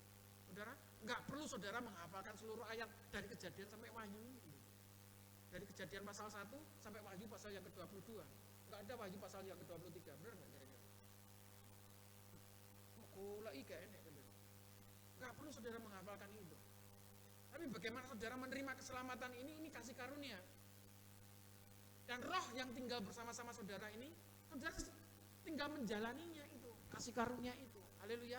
Saudara, nggak perlu saudara menghafalkan seluruh ayat dari Kejadian sampai Wahyu. Dari Kejadian pasal 1 sampai Wahyu pasal yang ke-22. Nggak ada Wahyu pasal yang ke-23, benar nggak kira-kira? Kula ika enek bener. Nggak perlu saudara menghafalkan itu. Tapi bagaimana saudara menerima keselamatan ini kasih karunia. Dan roh yang tinggal bersama-sama saudara ini, saudara tinggal menjalaninya itu, kasih karunia itu. Haleluya.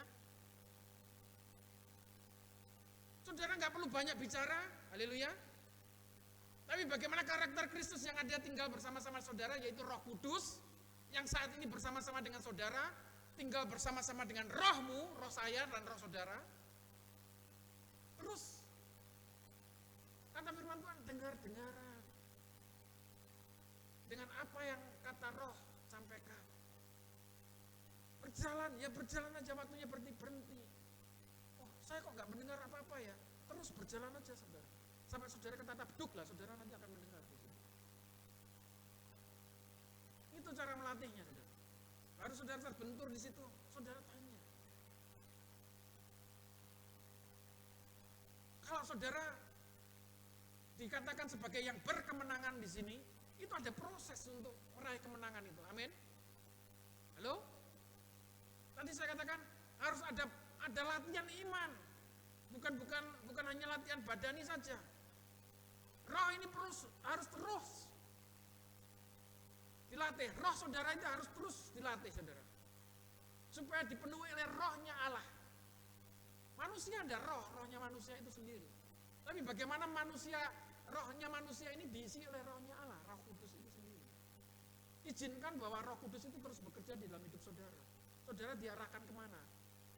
Saudara nggak perlu banyak bicara, haleluya. Tapi bagaimana karakter Kristus yang ada tinggal bersama-sama saudara, yaitu Roh Kudus, yang saat ini bersama-sama dengan saudara, tinggal bersama-sama dengan rohmu, roh saya dan roh saudara. Terus, kata firman Tuhan, dengar-dengaran. Dengan apa yang kata roh sampaikan. Berjalan, ya berjalan aja waktunya berhenti-berhenti. Saya kok nggak mendengar apa-apa ya, terus berjalan aja saudara. Sampai saudara ketatap beduk lah, saudara nanti akan mendengar. Itu cara melatihnya, saudara. Baru saudara terbentur di situ, saudara tanya. Kalau saudara dikatakan sebagai yang berkemenangan di sini, itu ada proses untuk meraih kemenangan itu. Amin. Halo? Tadi saya katakan harus ada latihan iman. Bukan hanya latihan badani saja. Roh ini harus terus dilatih. Roh saudara itu harus terus dilatih, saudara. Supaya dipenuhi oleh rohnya Allah. Manusia ada rohnya manusia itu sendiri. Tapi bagaimana rohnya manusia ini diisi oleh rohnya Allah, Roh Kudus itu sendiri. Izinkan bahwa Roh Kudus itu terus bekerja di dalam hidup saudara. Saudara diarahkan kemana?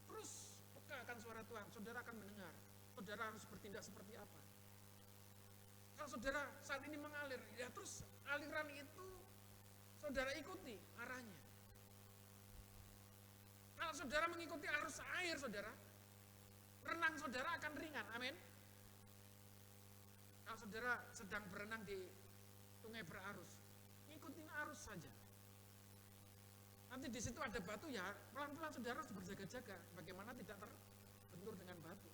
Terus peka akan suara Tuhan, saudara akan mendengar. Saudara harus bertindak seperti apa? Kalau saudara saat ini mengalir, ya terus aliran itu saudara ikuti arahnya. Kalau saudara mengikuti arus air, saudara, renang saudara akan ringan, amin. Kalau saudara sedang berenang di sungai berarus, ikutin arus saja. Nanti di situ ada batu, ya pelan-pelan saudara harus berjaga-jaga, bagaimana tidak terbentur dengan batu.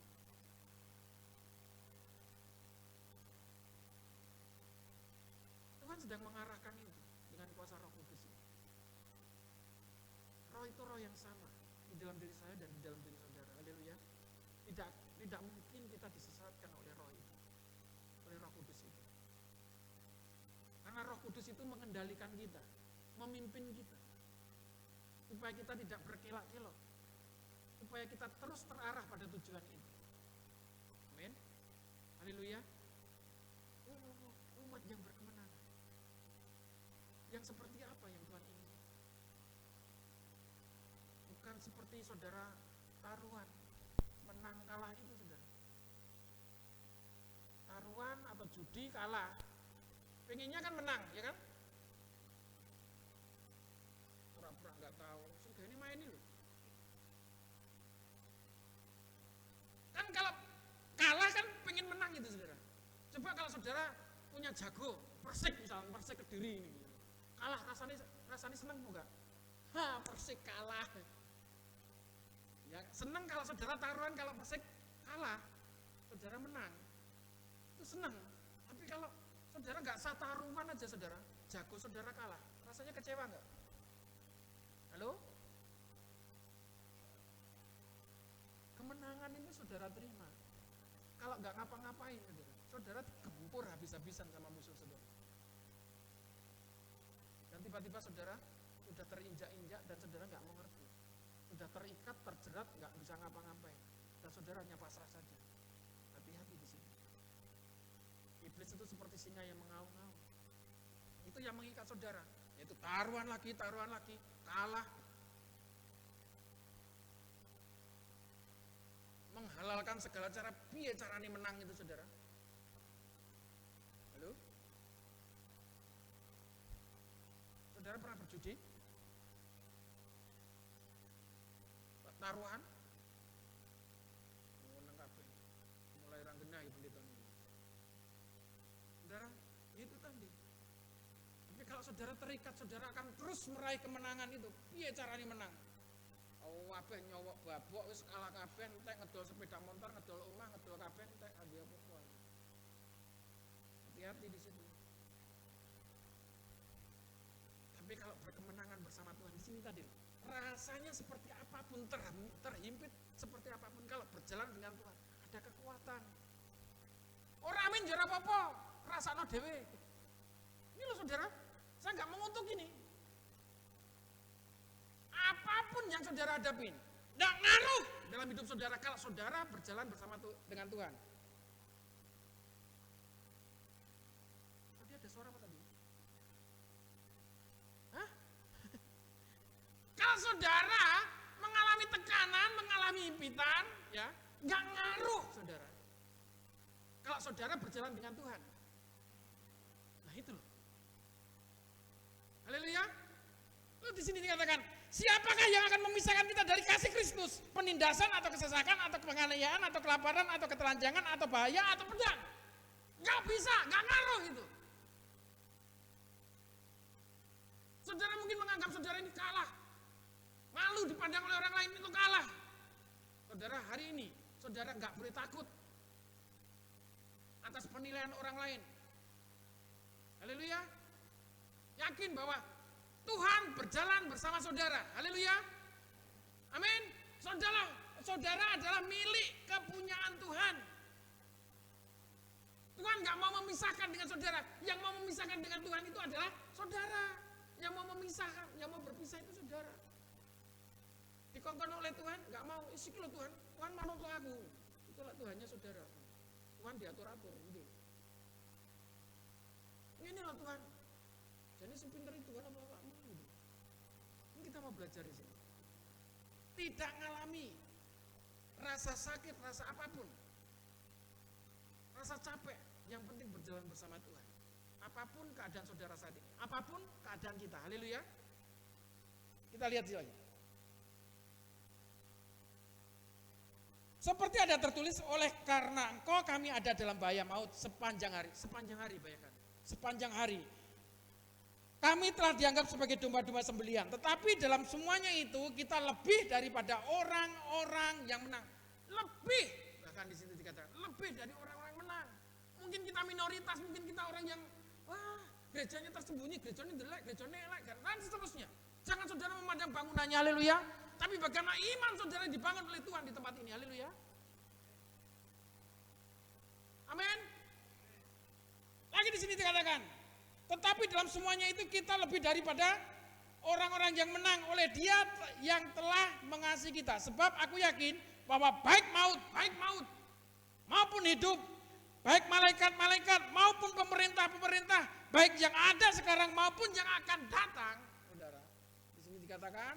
Tuhan sedang mengarahkan itu dengan kuasa Roh Kudus. Roh itu roh yang sama di dalam diri saya dan di dalam diri saudara. Haleluya. Tidak mungkin kita disesatkan oleh roh itu, oleh Roh Kudus itu. Karena Roh Kudus itu mengendalikan kita, memimpin kita, supaya kita tidak berkelak-kelok, supaya kita terus terarah pada tujuan itu. Amin. Haleluya. Umat yang berkemenangan, yang seperti apa yang Tuhan inginkan? Bukan seperti saudara taruhan, menang kalah itu, saudara. Taruhan atau judi kalah, pengennya kan menang, ya kan? Pura-pura nggak tahu, sudah ini main ini loh. Kan kalau kalah kan pengen menang itu, saudara. Coba kalau saudara punya jago, Persik misalnya, Persik Kediri ini, kalah rasanya seneng enggak? Persik kalah. Ya seneng kalau saudara taruhan, kalau Persik kalah, saudara menang, itu seneng. Tapi kalau saudara nggak sah taruhan aja, saudara jago, saudara kalah, rasanya kecewa nggak? Halo? Kemenangan ini saudara terima kalau nggak ngapa-ngapain, saudara gempur habis-habisan sama musuh saudara. Dan tiba-tiba saudara sudah terinjak-injak dan saudara nggak mengerti, sudah terikat, terjerat, nggak bisa ngapa-ngapain, dan saudara hanya pasrah saja. Hati-hati di sini. Iblis itu seperti singa yang mengaum-ngaum. Itu yang mengikat saudara, yaitu taruhan lagi, kalah. Menghalalkan segala cara, piye carane menang itu, saudara. Halo? Saudara pernah berjudi? Taruhan? Menang kabeh. Mulai ranggena ibu pendeta ini. Saudara, itu tadi. Tapi kalau saudara terikat, saudara akan terus meraih kemenangan itu. Piye carane menang? Kabeh nyowok babok wis kalah kabeh, entek ngedol sepeda motor, ngedol omah, ngedol kabeh, entek ambil apa-apa. Hati-hati di situ. Tapi kalau berkemenangan bersama Tuhan di sini tadi, rasanya seperti apapun, terhimpit seperti apapun, kalau berjalan dengan Tuhan ada kekuatan. Ora amin jara apa-apa, rasakno dhewe. Ini loh saudara, saya nggak mengutuk ini. Apapun yang saudara hadapin, nggak ngaruh dalam hidup saudara kalau saudara berjalan bersama dengan Tuhan. Tadi ada suara apa tadi? Hah? Kalau saudara mengalami tekanan, mengalami impitan, ya nggak ngaruh, saudara. Kalau saudara berjalan dengan Tuhan, nah itu loh. Haleluya. Lalu di sini dikatakan, siapakah yang akan memisahkan kita dari kasih Kristus? Penindasan atau kesesakan atau penganiayaan atau kelaparan atau ketelanjangan atau bahaya atau pedang? Gak bisa, gak ngaruh gitu. Saudara mungkin menganggap saudara ini kalah. Malu dipandang oleh orang lain itu kalah. Saudara hari ini, saudara gak boleh takut atas penilaian orang lain. Haleluya. Yakin bahwa Tuhan berjalan bersama saudara. Haleluya. Amin. Saudara adalah milik kepunyaan Tuhan. Tuhan gak mau memisahkan dengan saudara. Yang mau memisahkan dengan Tuhan itu adalah saudara. Yang mau memisahkan, yang mau berpisah itu saudara. Dikongkon oleh Tuhan, gak mau. Isi lo Tuhan, Tuhan manut aku. Itulah Tuhannya saudara. Tuhan diatur-atur. Gitu. Inilah Tuhan. Jadi sepinter itu Tuhan apa mau. Gitu. Ini kita mau belajar di sini. Tidak ngalami rasa sakit, rasa apapun. Rasa capek, yang penting berjalan bersama Tuhan. Apapun keadaan saudara saat ini, apapun keadaan kita, haleluya. Kita lihat lagi. Seperti ada tertulis, oleh karena engkau kami ada dalam bahaya maut sepanjang hari bayangkan, sepanjang hari. Kami telah dianggap sebagai domba-domba sembelihan, tetapi dalam semuanya itu kita lebih daripada orang-orang yang menang. Lebih, bahkan di sini dikatakan, lebih dari orang-orang menang. Mungkin kita minoritas, mungkin kita orang yang gerejanya tersembunyi, gerejanya jelek, gerejanya elek, dan seterusnya. Jangan saudara memandang bangunannya, haleluya. Tapi bagaimana iman saudara dibangun oleh Tuhan di tempat ini, haleluya. Amin. Lagi di sini dikatakan, tetapi dalam semuanya itu kita lebih daripada orang-orang yang menang oleh Dia yang telah mengasihi kita. Sebab aku yakin bahwa baik maut maupun hidup, baik malaikat-malaikat maupun pemerintah-pemerintah, baik yang ada sekarang maupun yang akan datang, saudara. Di sini dikatakan,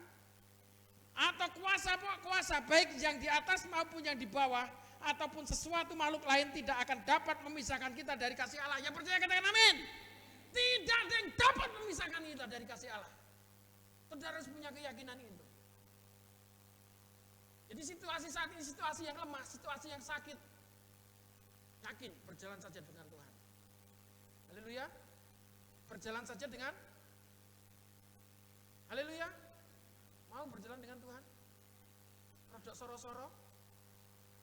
atau kuasa-kuasa baik yang di atas maupun yang di bawah, ataupun sesuatu makhluk lain tidak akan dapat memisahkan kita dari kasih Allah. Yang percaya katakan amin. Tidak ada yang dapat memisahkan kita dari kasih Allah. Saudara harus punya keyakinan itu. Jadi situasi saat ini situasi yang lemah, situasi yang sakit, yakin berjalan saja dengan Tuhan. Haleluya. Berjalan saja dengan haleluya. Mau berjalan dengan Tuhan. Rodok soro-soro,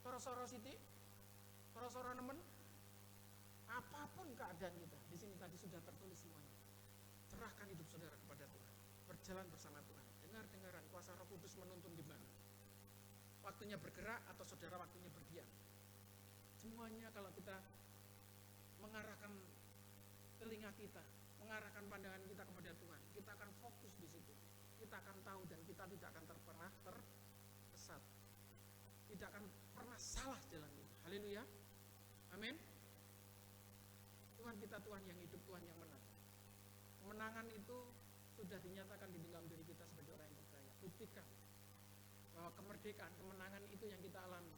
soro-soro siti, soro-soro nemen. Apapun keadaan kita, di sini tadi sudah tertulis semuanya. Serahkan hidup saudara kepada Tuhan. Berjalan bersama Tuhan. Dengar-dengaran kuasa Roh Kudus menuntun di mana. Waktunya bergerak atau saudara waktunya berdiam. Semuanya kalau kita mengarahkan telinga kita, mengarahkan pandangan kita kepada Tuhan, kita akan fokus di situ. Kita akan tahu dan kita tidak akan pernah tersesat. Tidak akan pernah salah jalan kita. Haleluya. Amin. Tuhan kita Tuhan yang hidup, Tuhan yang menang. Kemenangan itu sudah dinyatakan di dalam diri kita sebagai orang yang percaya. Buktikan bahwa kemerdekaan, kemenangan itu yang kita alami.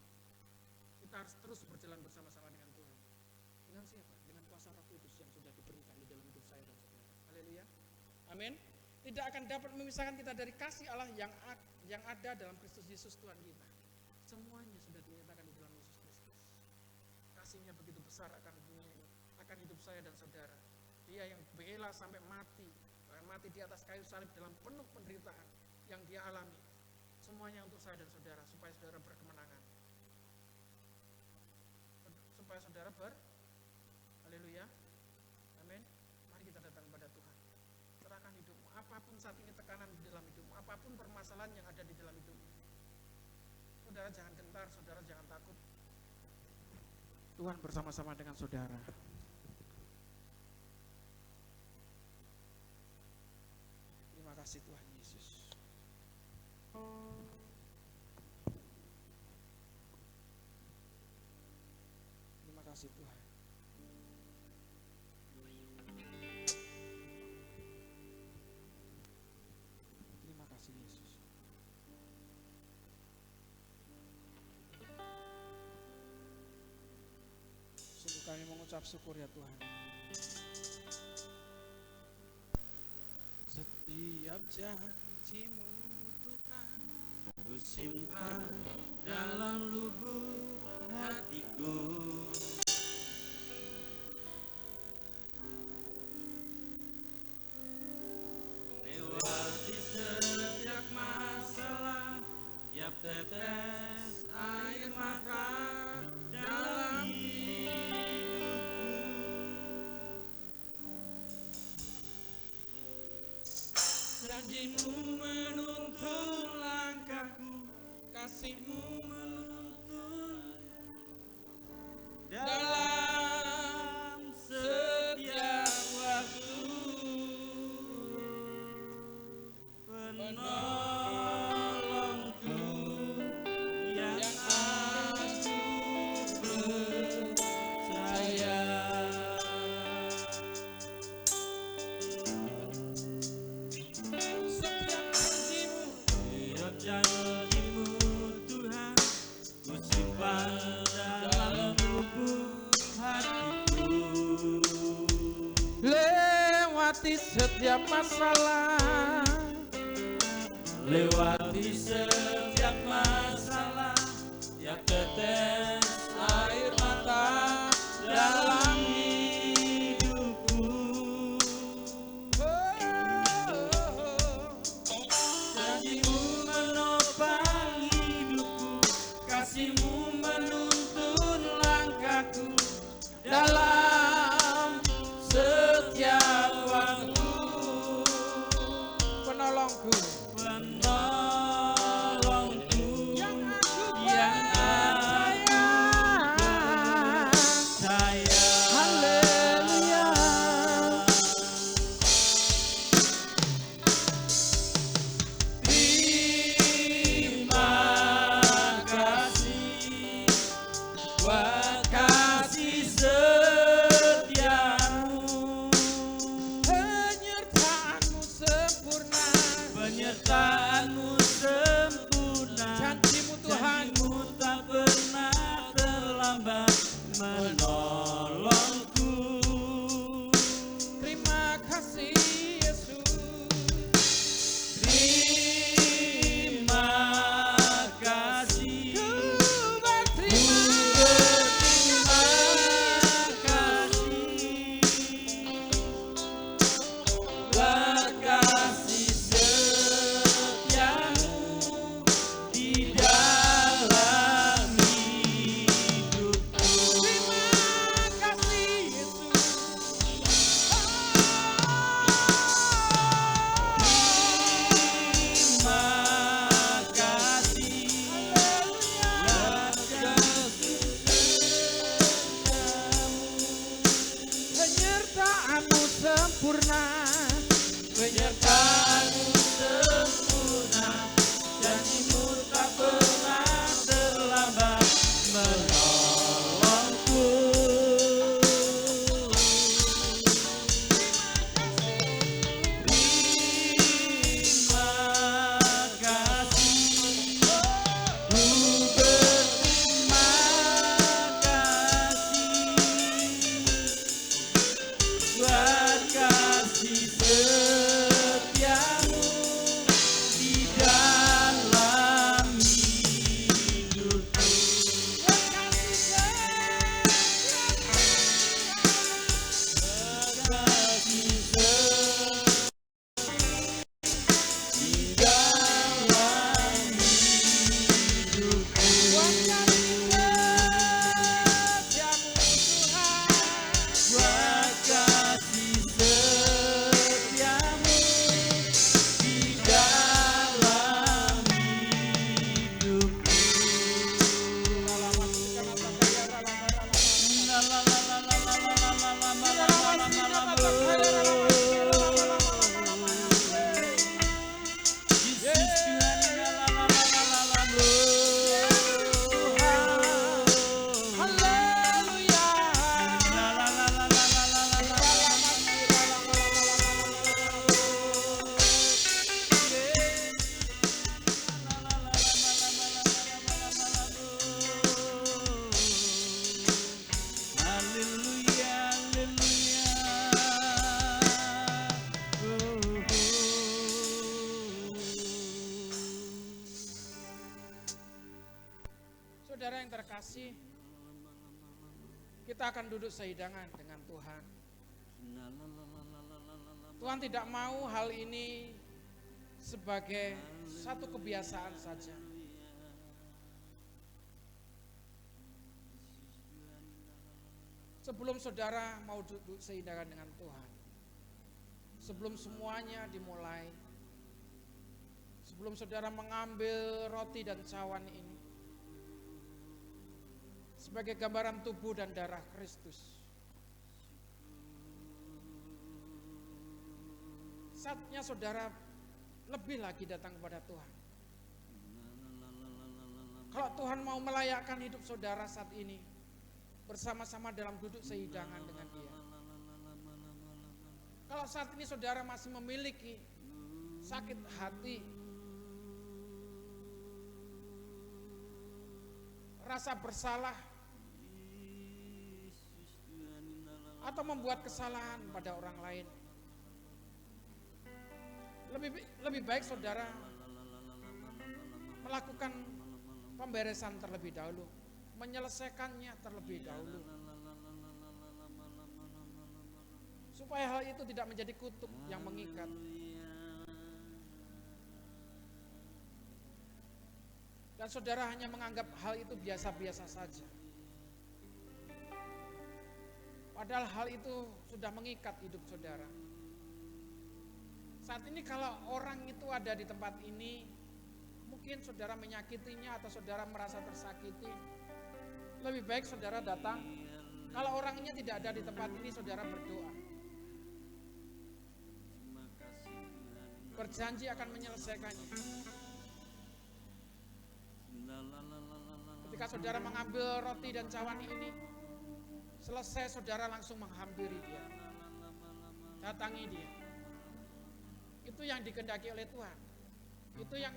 Kita harus terus berjalan bersama-sama dengan Tuhan. Dengan siapa? Dengan kuasa Roh Kudus yang sudah diberikan di dalam hidup saya dan saudara. Haleluya. Amin. Tidak akan dapat memisahkan kita dari kasih Allah yang ada dalam Kristus Yesus Tuhan kita. Semuanya sudah dinyatakan di dalam Yesus Kristus. Kasihnya begitu besar akan hidup saya dan saudara. Dia yang bela sampai mati, bahkan mati di atas kayu salib dalam penuh penderitaan yang dia alami. Semuanya untuk saya dan saudara, supaya saudara berkemenangan. Supaya saudara haleluya. Amin. Mari kita datang kepada Tuhan. Serahkan hidupmu, apapun saat ini tekanan di dalam hidupmu, apapun permasalahan yang ada di dalam hidupmu. Saudara jangan gentar, saudara jangan takut. Tuhan bersama-sama dengan saudara. Terima kasih Tuhan Yesus. Terima kasih Tuhan. Terima kasih Yesus. Sungguh kami mengucap syukur ya Tuhan. Setiap janji-Mu Tuhan, Ku simpan dalam lubuk hatiku. setiap tetes air mata dalam janjimu menuntun langkahku, kasihmu menuntun dalam setiap waktu. Penolongku yang aku percaya. Setiap janjimu Tuhan, ku simpan dalam lubuk hatiku. Lewati setiap masalah, lewati setiap masalah, tiap tetes air mata dalam hidupku. Janjimu menopang hidupku, kasihmu menuntun langkahku dalam setiap waktu. Penolongku, penolongku yang aku percaya. Haleluya. Terima kasih buat kasih setiamu, penyertaanmu sempurna, penyertaanmu sempurna. Janjimu Tuhan, janjimu tak pernah terlambat menolongku. Terima kasih Yesus. Terima kasih. Ku berterima kasih buat kasih setiamu di dalam hidupku. Terima kasih Yesus. Terima kasih buat kasih penyertaanmu sempurna, penyertaanmu sempurna. Janjimu tak pernah terlambat menolongku. Terima kasih, ku berterima kasih buat kasih setiamu di dalam hidupku. Kasih di dalam hidupku. Buat kasih setiamu di dalam hidupku. Saudara yang terkasih, kita akan duduk sehidangan dengan Tuhan. Tuhan tidak mau hal ini sebagai satu kebiasaan saja. Sebelum saudara mau duduk seindakan dengan Tuhan, sebelum semuanya dimulai, sebelum saudara mengambil roti dan cawan ini sebagai gambaran tubuh dan darah Kristus, saatnya saudara lebih lagi datang kepada Tuhan. Kalau Tuhan mau melayakkan hidup saudara saat ini bersama-sama dalam duduk sehidangan dengan Dia. Kalau saat ini saudara masih memiliki sakit hati, rasa bersalah, atau membuat kesalahan pada orang lain, lebih baik saudara melakukan pemberesan terlebih dahulu, menyelesaikannya terlebih dahulu, supaya hal itu tidak menjadi kutuk yang mengikat. Dan saudara hanya menganggap hal itu biasa-biasa saja, padahal hal itu sudah mengikat hidup saudara. Saat ini kalau orang itu ada di tempat ini, mungkin saudara menyakitinya atau saudara merasa tersakiti, lebih baik saudara datang. Kalau orangnya tidak ada di tempat ini, saudara berdoa, berjanji akan menyelesaikannya. Ketika saudara mengambil roti dan cawan ini, selesai saudara langsung menghampiri dia, datangi dia. Itu yang dikehendaki oleh Tuhan. Itu yang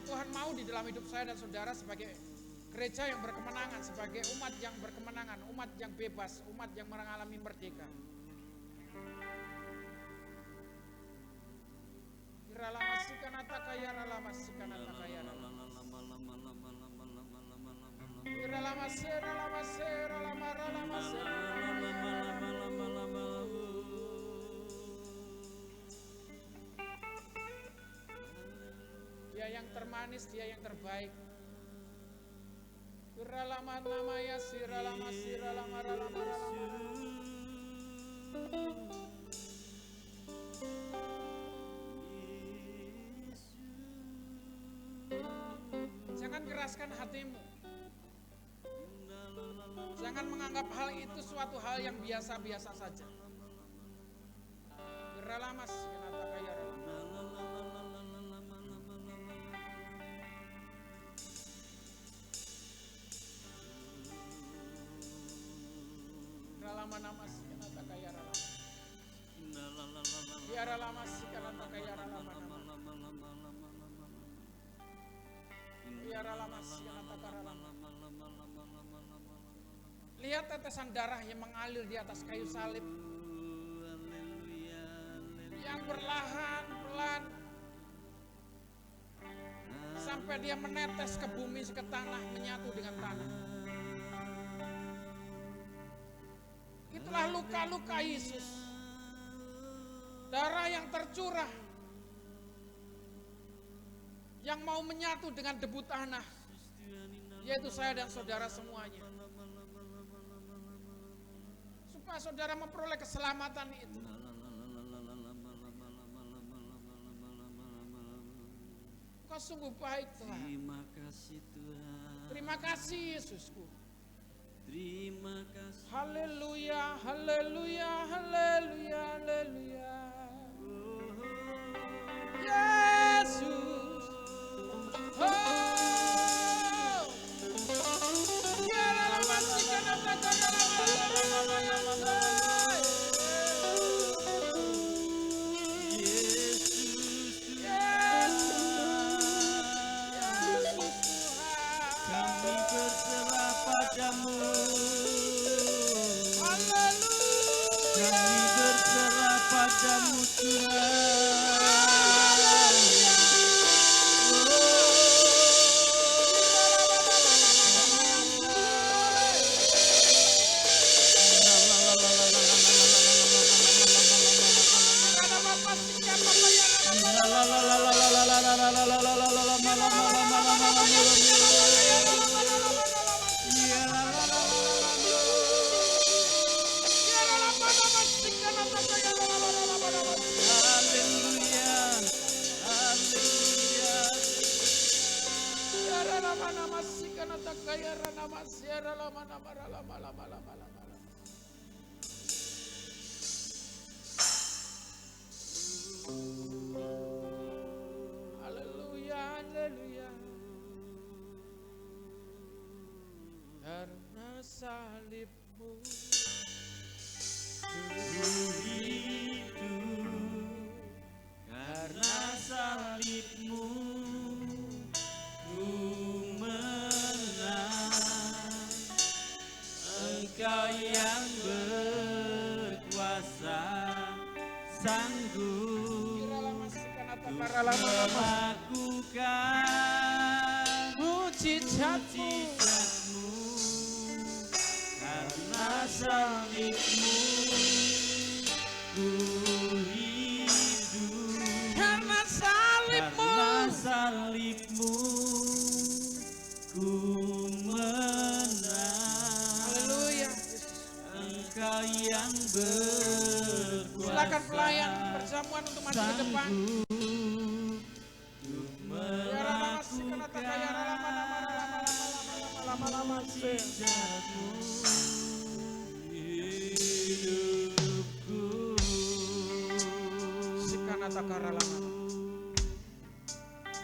Tuhan mau di dalam hidup saya dan saudara sebagai gereja yang berkemenangan, sebagai umat yang berkemenangan, umat yang bebas, umat yang mengalami merdeka. Dia yang termanis, dia yang terbaik. Siralama namanya siralama siralama ralama ralama. Jangan keraskan hatimu. Jangan menganggap hal itu suatu hal yang biasa-biasa saja. Ralamas kenata kaya ralama namas kenata kaya ralama. Biara lamas kenata kaya ralama nama. Biara lamas kenata kaya ralama. Lihat tetesan darah yang mengalir di atas kayu salib, yang perlahan-pelan sampai dia menetes ke bumi, ke tanah, menyatu dengan tanah. Itulah luka-luka Yesus, darah yang tercurah, yang mau menyatu dengan debu tanah, yaitu saya dan saudara semuanya. Supaya saudara memperoleh keselamatan itu. Kau sungguh baik Tuhan. Terima kasih Tuhan. Terima kasih Yesusku. Terima kasih. Haleluya, haleluya, haleluya, haleluya. Yesus. Oh. Ya dalam hati kenapa kaya Padamu, haleluya. kami berserah padamu Tuhan. kaya rana masyara lama lama lama lama lama lama. Haleluya, haleluya. Karena salibmu Karena salibmu ku menang, Engkau yang berkuasa sanggup melakukan mujizatmu. Karena salibmu ku hidup, Karena salibmu karena salibmu ku menang. haleluya. Engkau yang berkuasa. Silakan pelayan perjamuan untuk maju ke depan. Untuk mujizatmu hidupku.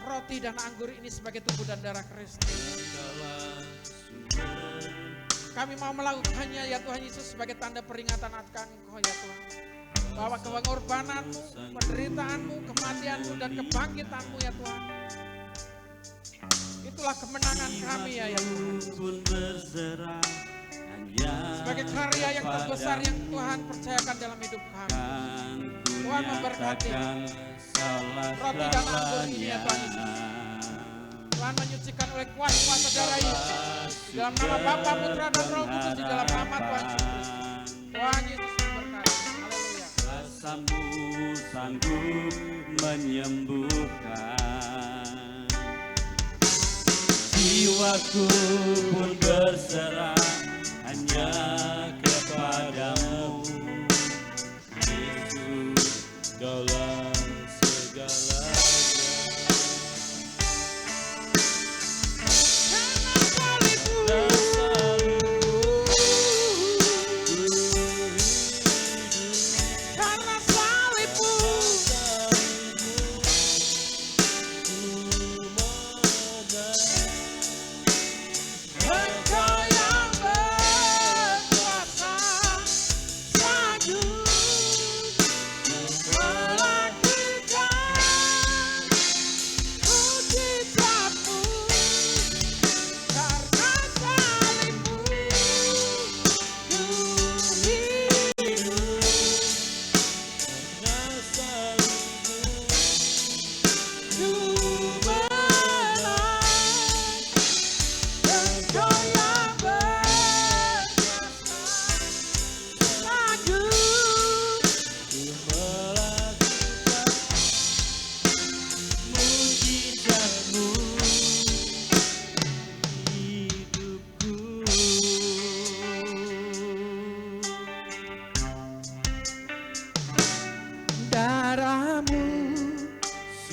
Roti dan anggur ini sebagai tubuh dan darah Kristus. Kami mau melakukannya ya Tuhan Yesus sebagai tanda peringatan akan Engkau ya Tuhan. Bahwa pengorbananmu, penderitaanmu, kematianmu dan kebangkitanmu ya Tuhan. Itulah kemenangan kami ya Tuhan. Pun berserah hanya Sebagai karya yang terbesar yang Tuhan percayakan dalam hidup kami. Tuhan memberkati roti dan anggur ini ya Tuhan Yesus. Tuhan menyucikan oleh kuasa darah Yesus. Di dalam nama Bapa, Putra dan Roh Kudus, di dalam nama Tuhan Yesus. Tuhan Yesus memberkati. Haleluya. Rasamu sanggup menyembuhkan, jiwaku pun berserah hanya kepadamu, Yesus dalam segalanya. Karena salibmu, Engkau yang berkuasa sanggup melakukan mujizatmu. Karena salibmu ku hidup. Ku menang, Engkau yang berkuasa sanggup Mujizatmu hidupku. darahmu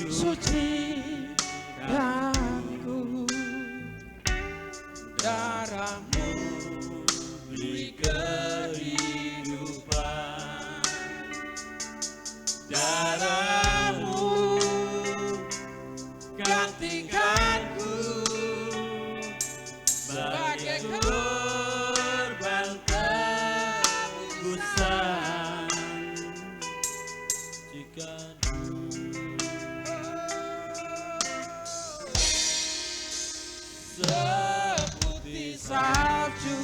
sucikanku, darahmu Beri kehidupan, darahmu gantikanku sebagai korban tebusan. Jika seputih salju,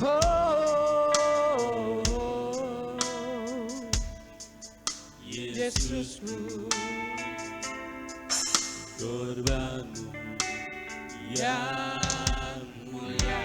oh, Yesusku, korbanmu yang mulia.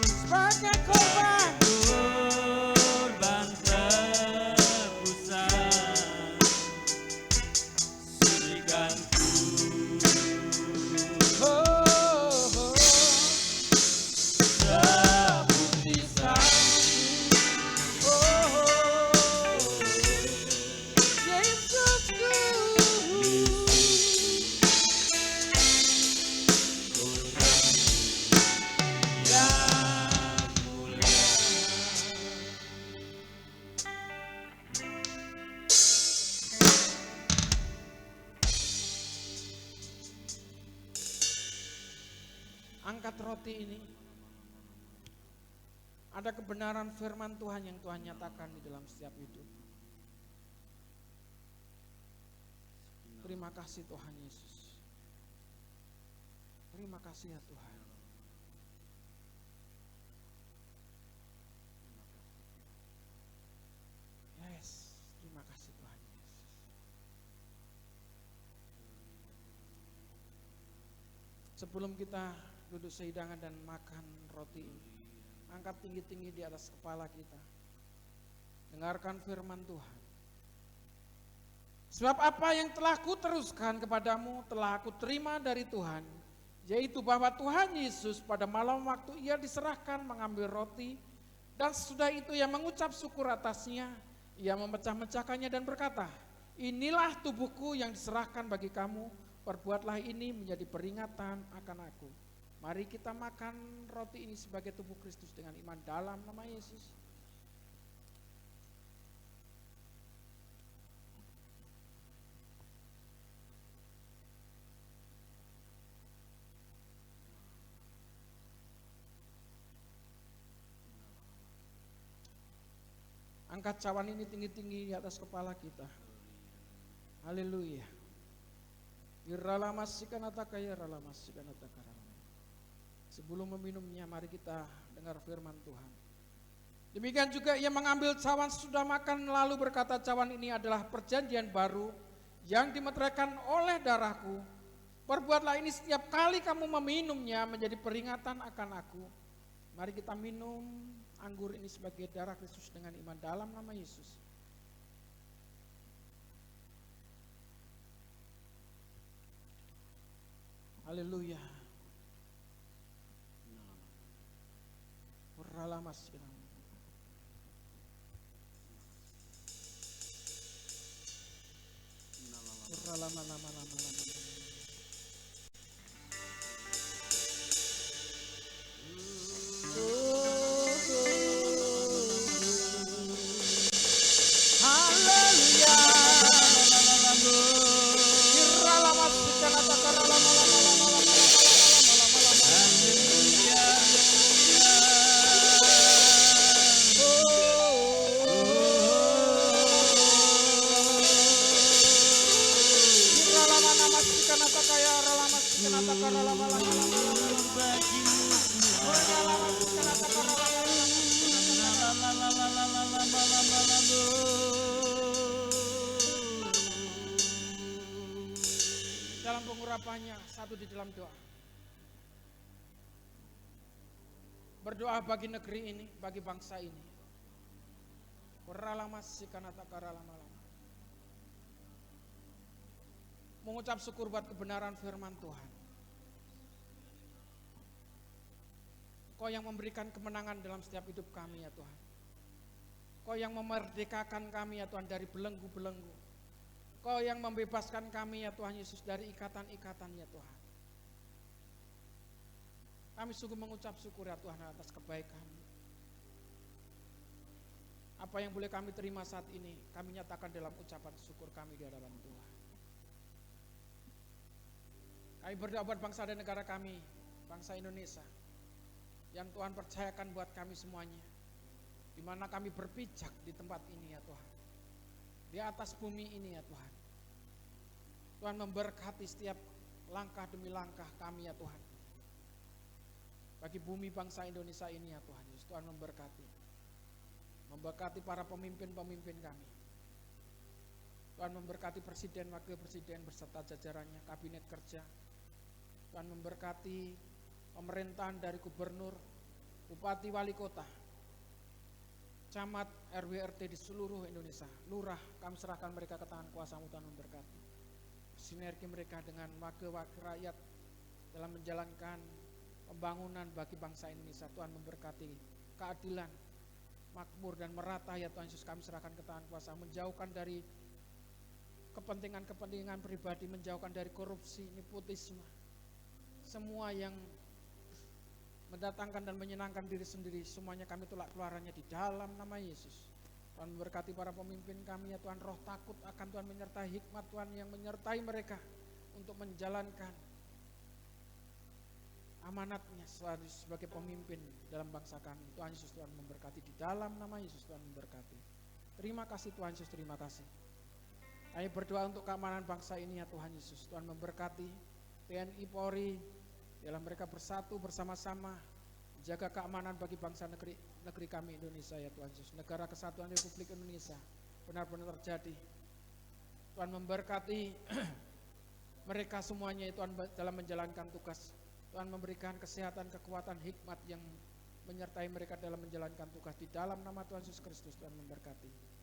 sebagai korban Angkat roti ini. Ada kebenaran firman Tuhan yang Tuhan nyatakan di dalam setiap hidup. Terima kasih Tuhan Yesus. Terima kasih ya Tuhan. Yes, terima kasih Tuhan Yesus. Sebelum kita duduk sehidangan dan makan roti ini, angkat tinggi-tinggi di atas kepala kita. Dengarkan firman Tuhan. Sebab apa yang telah kuteruskan kepadamu telah aku terima dari Tuhan, yaitu bahwa Tuhan Yesus pada malam waktu ia diserahkan mengambil roti, dan sesudah itu ia mengucap syukur atasnya, ia memecah-mecahkannya dan berkata, inilah tubuhku yang diserahkan bagi kamu, perbuatlah ini menjadi peringatan akan aku. Mari kita makan roti ini sebagai tubuh Kristus dengan iman dalam nama Yesus. Angkat cawan ini tinggi-tinggi di atas kepala kita. Haleluya. Sebelum meminumnya, mari kita dengar firman Tuhan. Demikian juga ia mengambil cawan sesudah makan, lalu berkata, cawan ini adalah perjanjian baru yang dimeteraikan oleh darahku. Perbuatlah ini setiap kali kamu meminumnya menjadi peringatan akan aku. Mari kita minum anggur ini sebagai darah Kristus dengan iman dalam nama Yesus. Haleluya. Uralamas kita. Uralama. Dalam pengurapannya, satu di dalam doa. Berdoa bagi negeri ini, bagi bangsa ini. Mengucap syukur buat kebenaran firman Tuhan. Kau yang memberikan kemenangan dalam setiap hidup kami ya Tuhan. Kau yang memerdekakan kami ya Tuhan dari belenggu-belenggu. Kau yang membebaskan kami ya Tuhan Yesus dari ikatan-ikatan ya Tuhan. Kami sungguh mengucap syukur ya Tuhan atas kebaikan. Apa yang boleh kami terima saat ini, kami nyatakan dalam ucapan syukur kami di hadapan Tuhan. Kami berdoa buat bangsa dan negara kami, bangsa Indonesia, yang Tuhan percayakan buat kami semuanya, di mana kami berpijak di tempat ini ya Tuhan, di atas bumi ini ya Tuhan. Tuhan memberkati setiap langkah demi langkah kami ya Tuhan, bagi bumi bangsa Indonesia ini ya Tuhan Yesus. Tuhan memberkati para pemimpin-pemimpin kami. Tuhan memberkati presiden, wakil presiden beserta jajarannya, kabinet kerja. Tuhan memberkati pemerintahan dari gubernur, bupati, wali kota, camat, RW, RT di seluruh Indonesia. Lurah, kami serahkan mereka ke tangan kuasa-Mu. Tuhan memberkati. Sinergi mereka dengan wakil-wakil rakyat dalam menjalankan pembangunan bagi bangsa Indonesia. Tuhan memberkati keadilan, makmur dan merata ya Tuhan Yesus. Kami serahkan ke tangan kuasa, menjauhkan dari kepentingan-kepentingan pribadi, menjauhkan dari korupsi, nepotisme, semua yang mendatangkan dan menyenangkan diri sendiri, semuanya kami tolak keluarannya di dalam nama Yesus. Tuhan memberkati para pemimpin kami ya Tuhan, roh takut akan Tuhan menyertai, hikmat Tuhan yang menyertai mereka untuk menjalankan amanatnya sebagai pemimpin dalam bangsa kami. Tuhan Yesus, Tuhan memberkati di dalam nama Yesus, Tuhan memberkati. Terima kasih Tuhan Yesus, terima kasih. Kami berdoa untuk keamanan bangsa ini ya Tuhan Yesus. Tuhan memberkati TNI Polri dalam mereka bersatu bersama-sama jaga keamanan bagi bangsa negeri kami Indonesia ya Tuhan Yesus. Negara Kesatuan Republik Indonesia benar-benar terjadi. Tuhan memberkati mereka semuanya Tuhan dalam menjalankan tugas. Tuhan memberikan kesehatan, kekuatan, hikmat yang menyertai mereka dalam menjalankan tugas. Di dalam nama Tuhan Yesus Kristus Tuhan memberkati.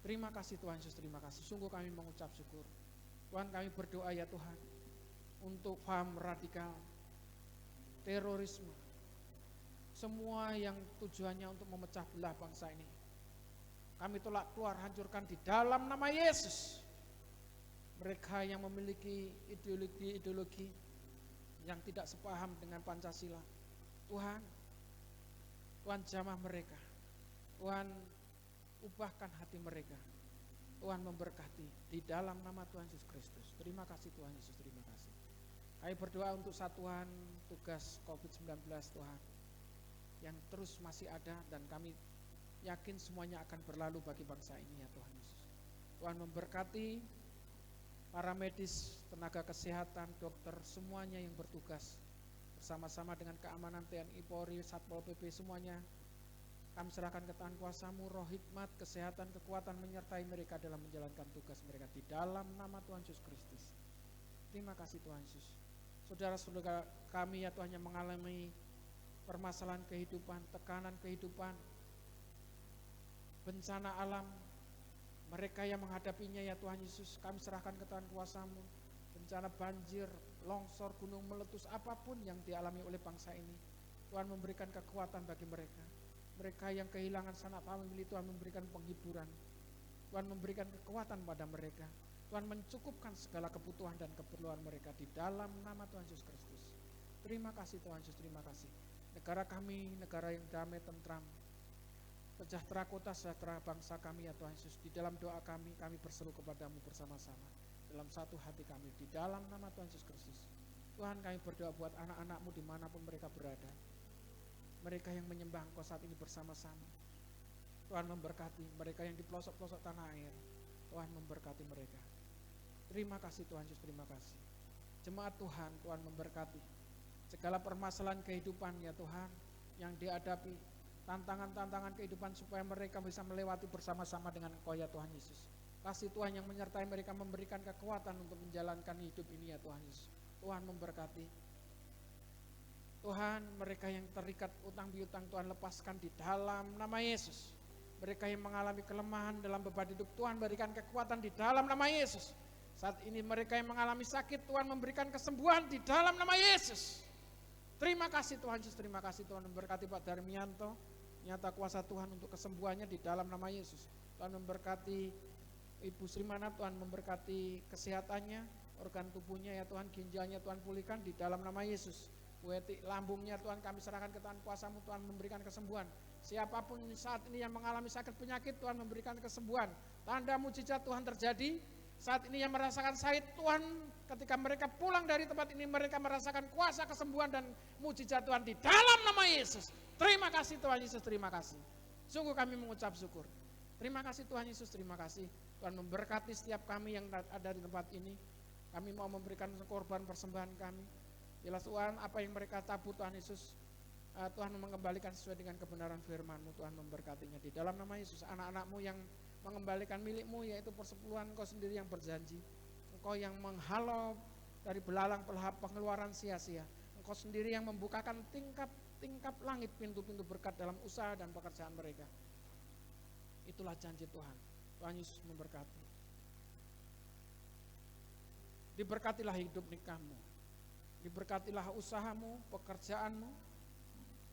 Terima kasih Tuhan Yesus, terima kasih. Sungguh kami mengucap syukur. Tuhan, kami berdoa ya Tuhan untuk paham radikal, terorisme, semua yang tujuannya untuk memecah belah bangsa ini. Kami tolak keluar, hancurkan di dalam nama Yesus. Mereka yang memiliki ideologi yang tidak sepaham dengan Pancasila, Tuhan jamah mereka. Tuhan ubahkan hati mereka. Tuhan memberkati di dalam nama Tuhan Yesus Kristus. Terima kasih Tuhan Yesus, terima kasih. Kami berdoa untuk satuan tugas COVID-19 Tuhan yang terus masih ada, dan kami yakin semuanya akan berlalu bagi bangsa ini ya Tuhan Yesus. Tuhan memberkati para medis, tenaga kesehatan, dokter, semuanya yang bertugas bersama-sama dengan keamanan TNI, Polri, Satpol PP semuanya. Kami serahkan ke tangan kuasa-Mu, roh hikmat, kesehatan, kekuatan menyertai mereka dalam menjalankan tugas mereka di dalam nama Tuhan Yesus Kristus. Terima kasih Tuhan Yesus. Saudara-saudara kami ya Tuhan yang mengalami permasalahan kehidupan, tekanan kehidupan, bencana alam, mereka yang menghadapinya ya Tuhan Yesus, kami serahkan ke tangan kuasa-Mu. Bencana banjir, longsor, gunung meletus, apapun yang dialami oleh bangsa ini, Tuhan memberikan kekuatan bagi mereka. Mereka yang kehilangan sanak famili, Tuhan memberikan penghiburan. Tuhan memberikan kekuatan pada mereka. Tuhan mencukupkan segala kebutuhan dan keperluan mereka di dalam nama Tuhan Yesus Kristus. Terima kasih Tuhan Yesus, terima kasih. Negara kami, negara yang damai, tentram, sejahtera kota, sejahtera bangsa kami ya Tuhan Yesus. Di dalam doa kami berseru kepadamu bersama-sama. Dalam satu hati kami, di dalam nama Tuhan Yesus Kristus. Tuhan, kami berdoa buat anak-anak-Mu dimanapun mereka berada. Mereka yang menyembah Engkau saat ini bersama-sama. Tuhan memberkati mereka yang di pelosok-pelosok tanah air. Tuhan memberkati mereka. Terima kasih Tuhan Yesus, terima kasih. Jemaat Tuhan, Tuhan memberkati segala permasalahan kehidupan ya Tuhan yang dihadapi, tantangan-tantangan kehidupan supaya mereka bisa melewati bersama-sama dengan Engkau ya Tuhan Yesus. Kasih Tuhan yang menyertai mereka, memberikan kekuatan untuk menjalankan hidup ini ya Tuhan Yesus. Tuhan memberkati. Tuhan, mereka yang terikat utang piutang Tuhan lepaskan di dalam nama Yesus. Mereka yang mengalami kelemahan dalam beban hidup, Tuhan berikan kekuatan di dalam nama Yesus. Saat ini mereka yang mengalami sakit, Tuhan memberikan kesembuhan di dalam nama Yesus. Terima kasih Tuhan Yesus, terima kasih Tuhan memberkati Pak Darmianto. Nyata kuasa Tuhan untuk kesembuhannya di dalam nama Yesus. Tuhan memberkati Ibu Srimana, Tuhan memberkati kesehatannya, organ tubuhnya ya Tuhan, ginjalnya Tuhan pulihkan di dalam nama Yesus. Bu Eti, lambungnya Tuhan kami serahkan ke tangan kuasa-Mu, Tuhan memberikan kesembuhan. Siapapun saat ini yang mengalami sakit penyakit, Tuhan memberikan kesembuhan. Tanda mujizat Tuhan terjadi. Saat ini yang merasakan sakit, Tuhan ketika mereka pulang dari tempat ini, mereka merasakan kuasa kesembuhan dan mujizat Tuhan di dalam nama Yesus. Terima kasih Tuhan Yesus, terima kasih. Sungguh kami mengucap syukur. Terima kasih Tuhan Yesus, terima kasih. Tuhan memberkati setiap kami yang ada di tempat ini. Kami mau memberikan korban persembahan kami. Jelas Tuhan, apa yang mereka tabur Tuhan Yesus, Tuhan mengembalikan sesuai dengan kebenaran firman-Mu. Tuhan memberkatinya di dalam nama Yesus. Anak-anak-Mu yang mengembalikan milik-Mu, yaitu persepuluhan Engkau sendiri yang berjanji. Engkau yang menghalau dari belalang pengeluaran sia-sia. Engkau sendiri yang membukakan tingkap langit, pintu-pintu berkat dalam usaha dan pekerjaan mereka. Itulah janji Tuhan. Tuhan Yesus memberkati. Diberkatilah hidup nikahmu. Diberkatilah usahamu, pekerjaanmu.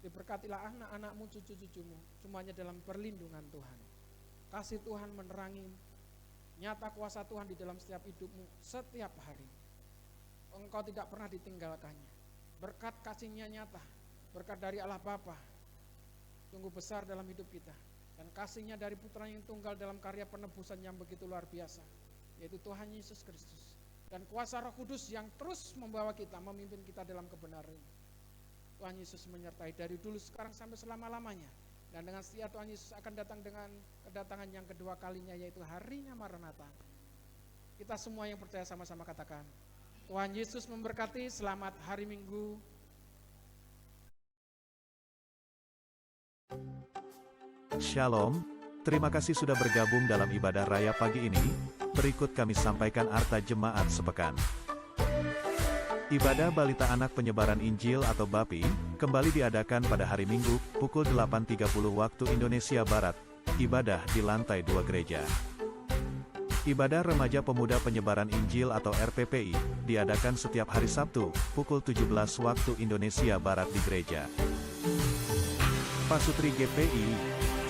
Diberkatilah anak-anakmu, cucu-cucumu. Semuanya dalam perlindungan Tuhan. Kasih Tuhan menerangi nyata kuasa Tuhan di dalam setiap hidupmu setiap hari. Engkau tidak pernah ditinggalkannya. Berkat kasih-Nya nyata. Berkat dari Allah Bapa sungguh besar dalam hidup kita. Dan kasih-Nya dari Putra yang tunggal dalam karya penebusan yang begitu luar biasa, yaitu Tuhan Yesus Kristus. Dan kuasa Roh Kudus yang terus membawa kita, memimpin kita dalam kebenaran. Tuhan Yesus menyertai dari dulu, sekarang, sampai selama-lamanya. Dan dengan setia Tuhan Yesus akan datang dengan kedatangan yang kedua kalinya, yaitu harinya Maranatha. Kita semua yang percaya sama-sama katakan, Tuhan Yesus memberkati. Selamat hari Minggu. Shalom, terima kasih sudah bergabung dalam ibadah raya pagi ini. Berikut kami sampaikan arta jemaat sepekan. Ibadah Balita Anak Penyebaran Injil atau BAPI, kembali diadakan pada hari Minggu, pukul 8.30 waktu Indonesia Barat. Ibadah di lantai 2 gereja. Ibadah Remaja Pemuda Penyebaran Injil atau RPPI, diadakan setiap hari Sabtu, pukul 17 waktu Indonesia Barat di gereja. Pasutri GPI,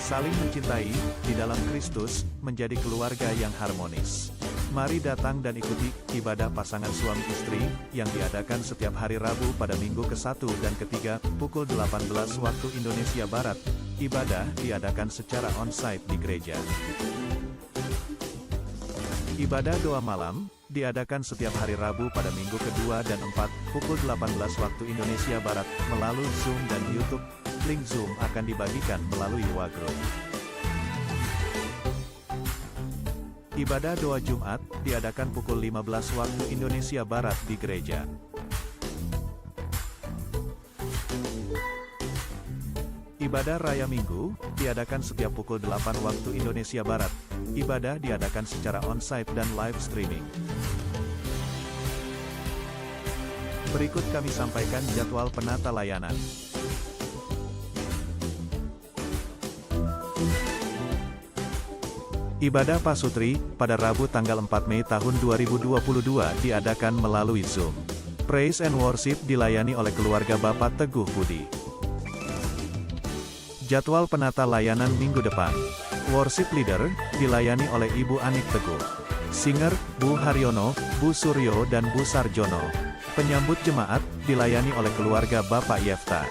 saling mencintai, di dalam Kristus, menjadi keluarga yang harmonis. Mari datang dan ikuti ibadah pasangan suami istri, yang diadakan setiap hari Rabu pada minggu ke-1 dan ke-3, pukul 18 waktu Indonesia Barat. Ibadah diadakan secara on-site di gereja. Ibadah doa malam, diadakan setiap hari Rabu pada minggu ke-2 dan 4, pukul 18 waktu Indonesia Barat, melalui Zoom dan YouTube. Link Zoom akan dibagikan melalui WhatsApp. Ibadah doa Jumat, diadakan pukul 15 waktu Indonesia Barat di gereja. Ibadah Raya Minggu, diadakan setiap pukul 8 waktu Indonesia Barat. Ibadah diadakan secara on-site dan live streaming. Berikut kami sampaikan jadwal penata layanan. Ibadah Pasutri, pada Rabu tanggal 4 Mei tahun 2022 diadakan melalui Zoom. Praise and Worship dilayani oleh keluarga Bapak Teguh Budi. Jadwal penata layanan minggu depan. Worship Leader, dilayani oleh Ibu Anik Teguh. Singer, Bu Haryono, Bu Suryo dan Bu Sarjono. Penyambut jemaat, dilayani oleh keluarga Bapak Yefta.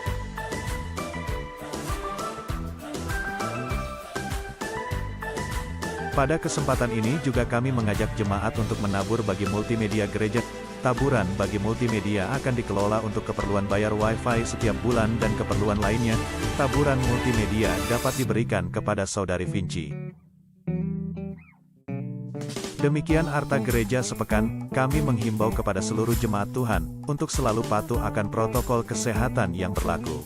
Pada kesempatan ini juga kami mengajak jemaat untuk menabur bagi multimedia gereja. Taburan bagi multimedia akan dikelola untuk keperluan bayar Wi-Fi setiap bulan dan keperluan lainnya. Taburan multimedia dapat diberikan kepada Saudari Vinci. Demikian arta gereja sepekan, kami menghimbau kepada seluruh jemaat Tuhan, untuk selalu patuh akan protokol kesehatan yang berlaku.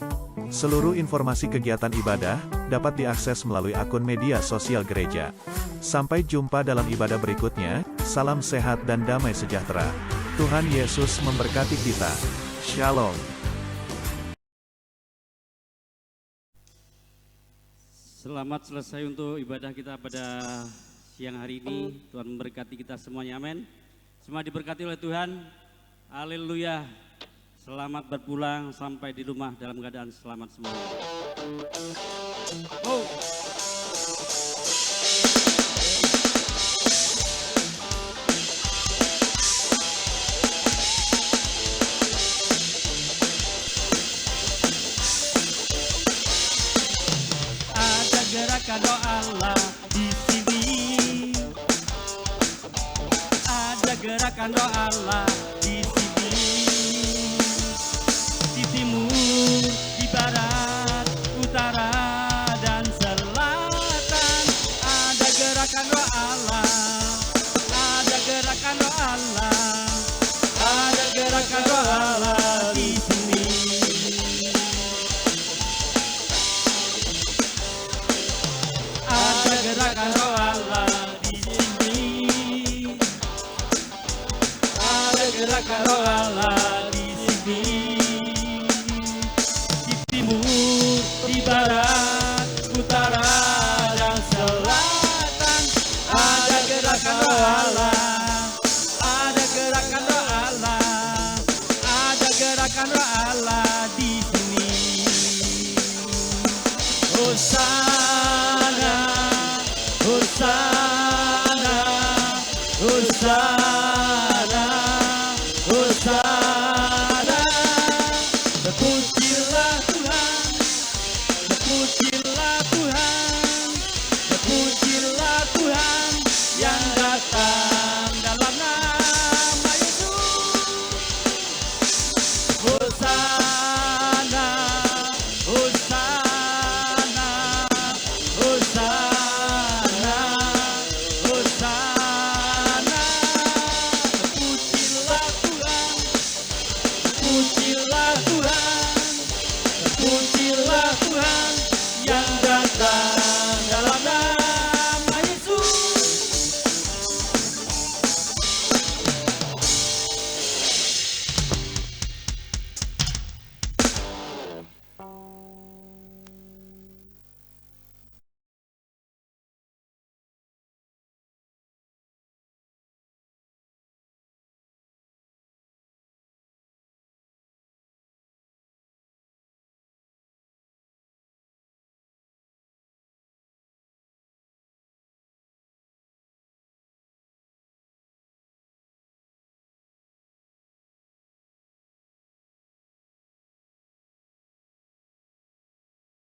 Seluruh informasi kegiatan ibadah, dapat diakses melalui akun media sosial gereja. Sampai jumpa dalam ibadah berikutnya, salam sehat dan damai sejahtera. Tuhan Yesus memberkati kita. Shalom. Selamat selesai untuk ibadah kita pada siang hari ini. Tuhan memberkati kita semuanya, amin. Semua diberkati oleh Tuhan. Haleluya. Selamat berpulang sampai di rumah dalam keadaan selamat semua. Oh. Ada gerakan doa Allah di sini. Ada gerakan doa Allah di sini. Timur, di barat, utara, dan selatan. Ada gerakan roh Allah, ada gerakan roh Allah, ada gerakan roh Allah di sini. Ada gerakan roh Allah di sini. Ada gerakan roh Allah di sini. Di barat, utara, dan selatan. Ada gerakan roh Allah, ada gerakan roh Allah, ada gerakan roh Allah di sini. Hosana, Hosana, Hosana, Hosana. Terpujilah Tuhan, terpujilah Tuhan, terpujilah Tuhan yang datang dalam nama Yesus. Hosana, terpujilah Tuhan yang datang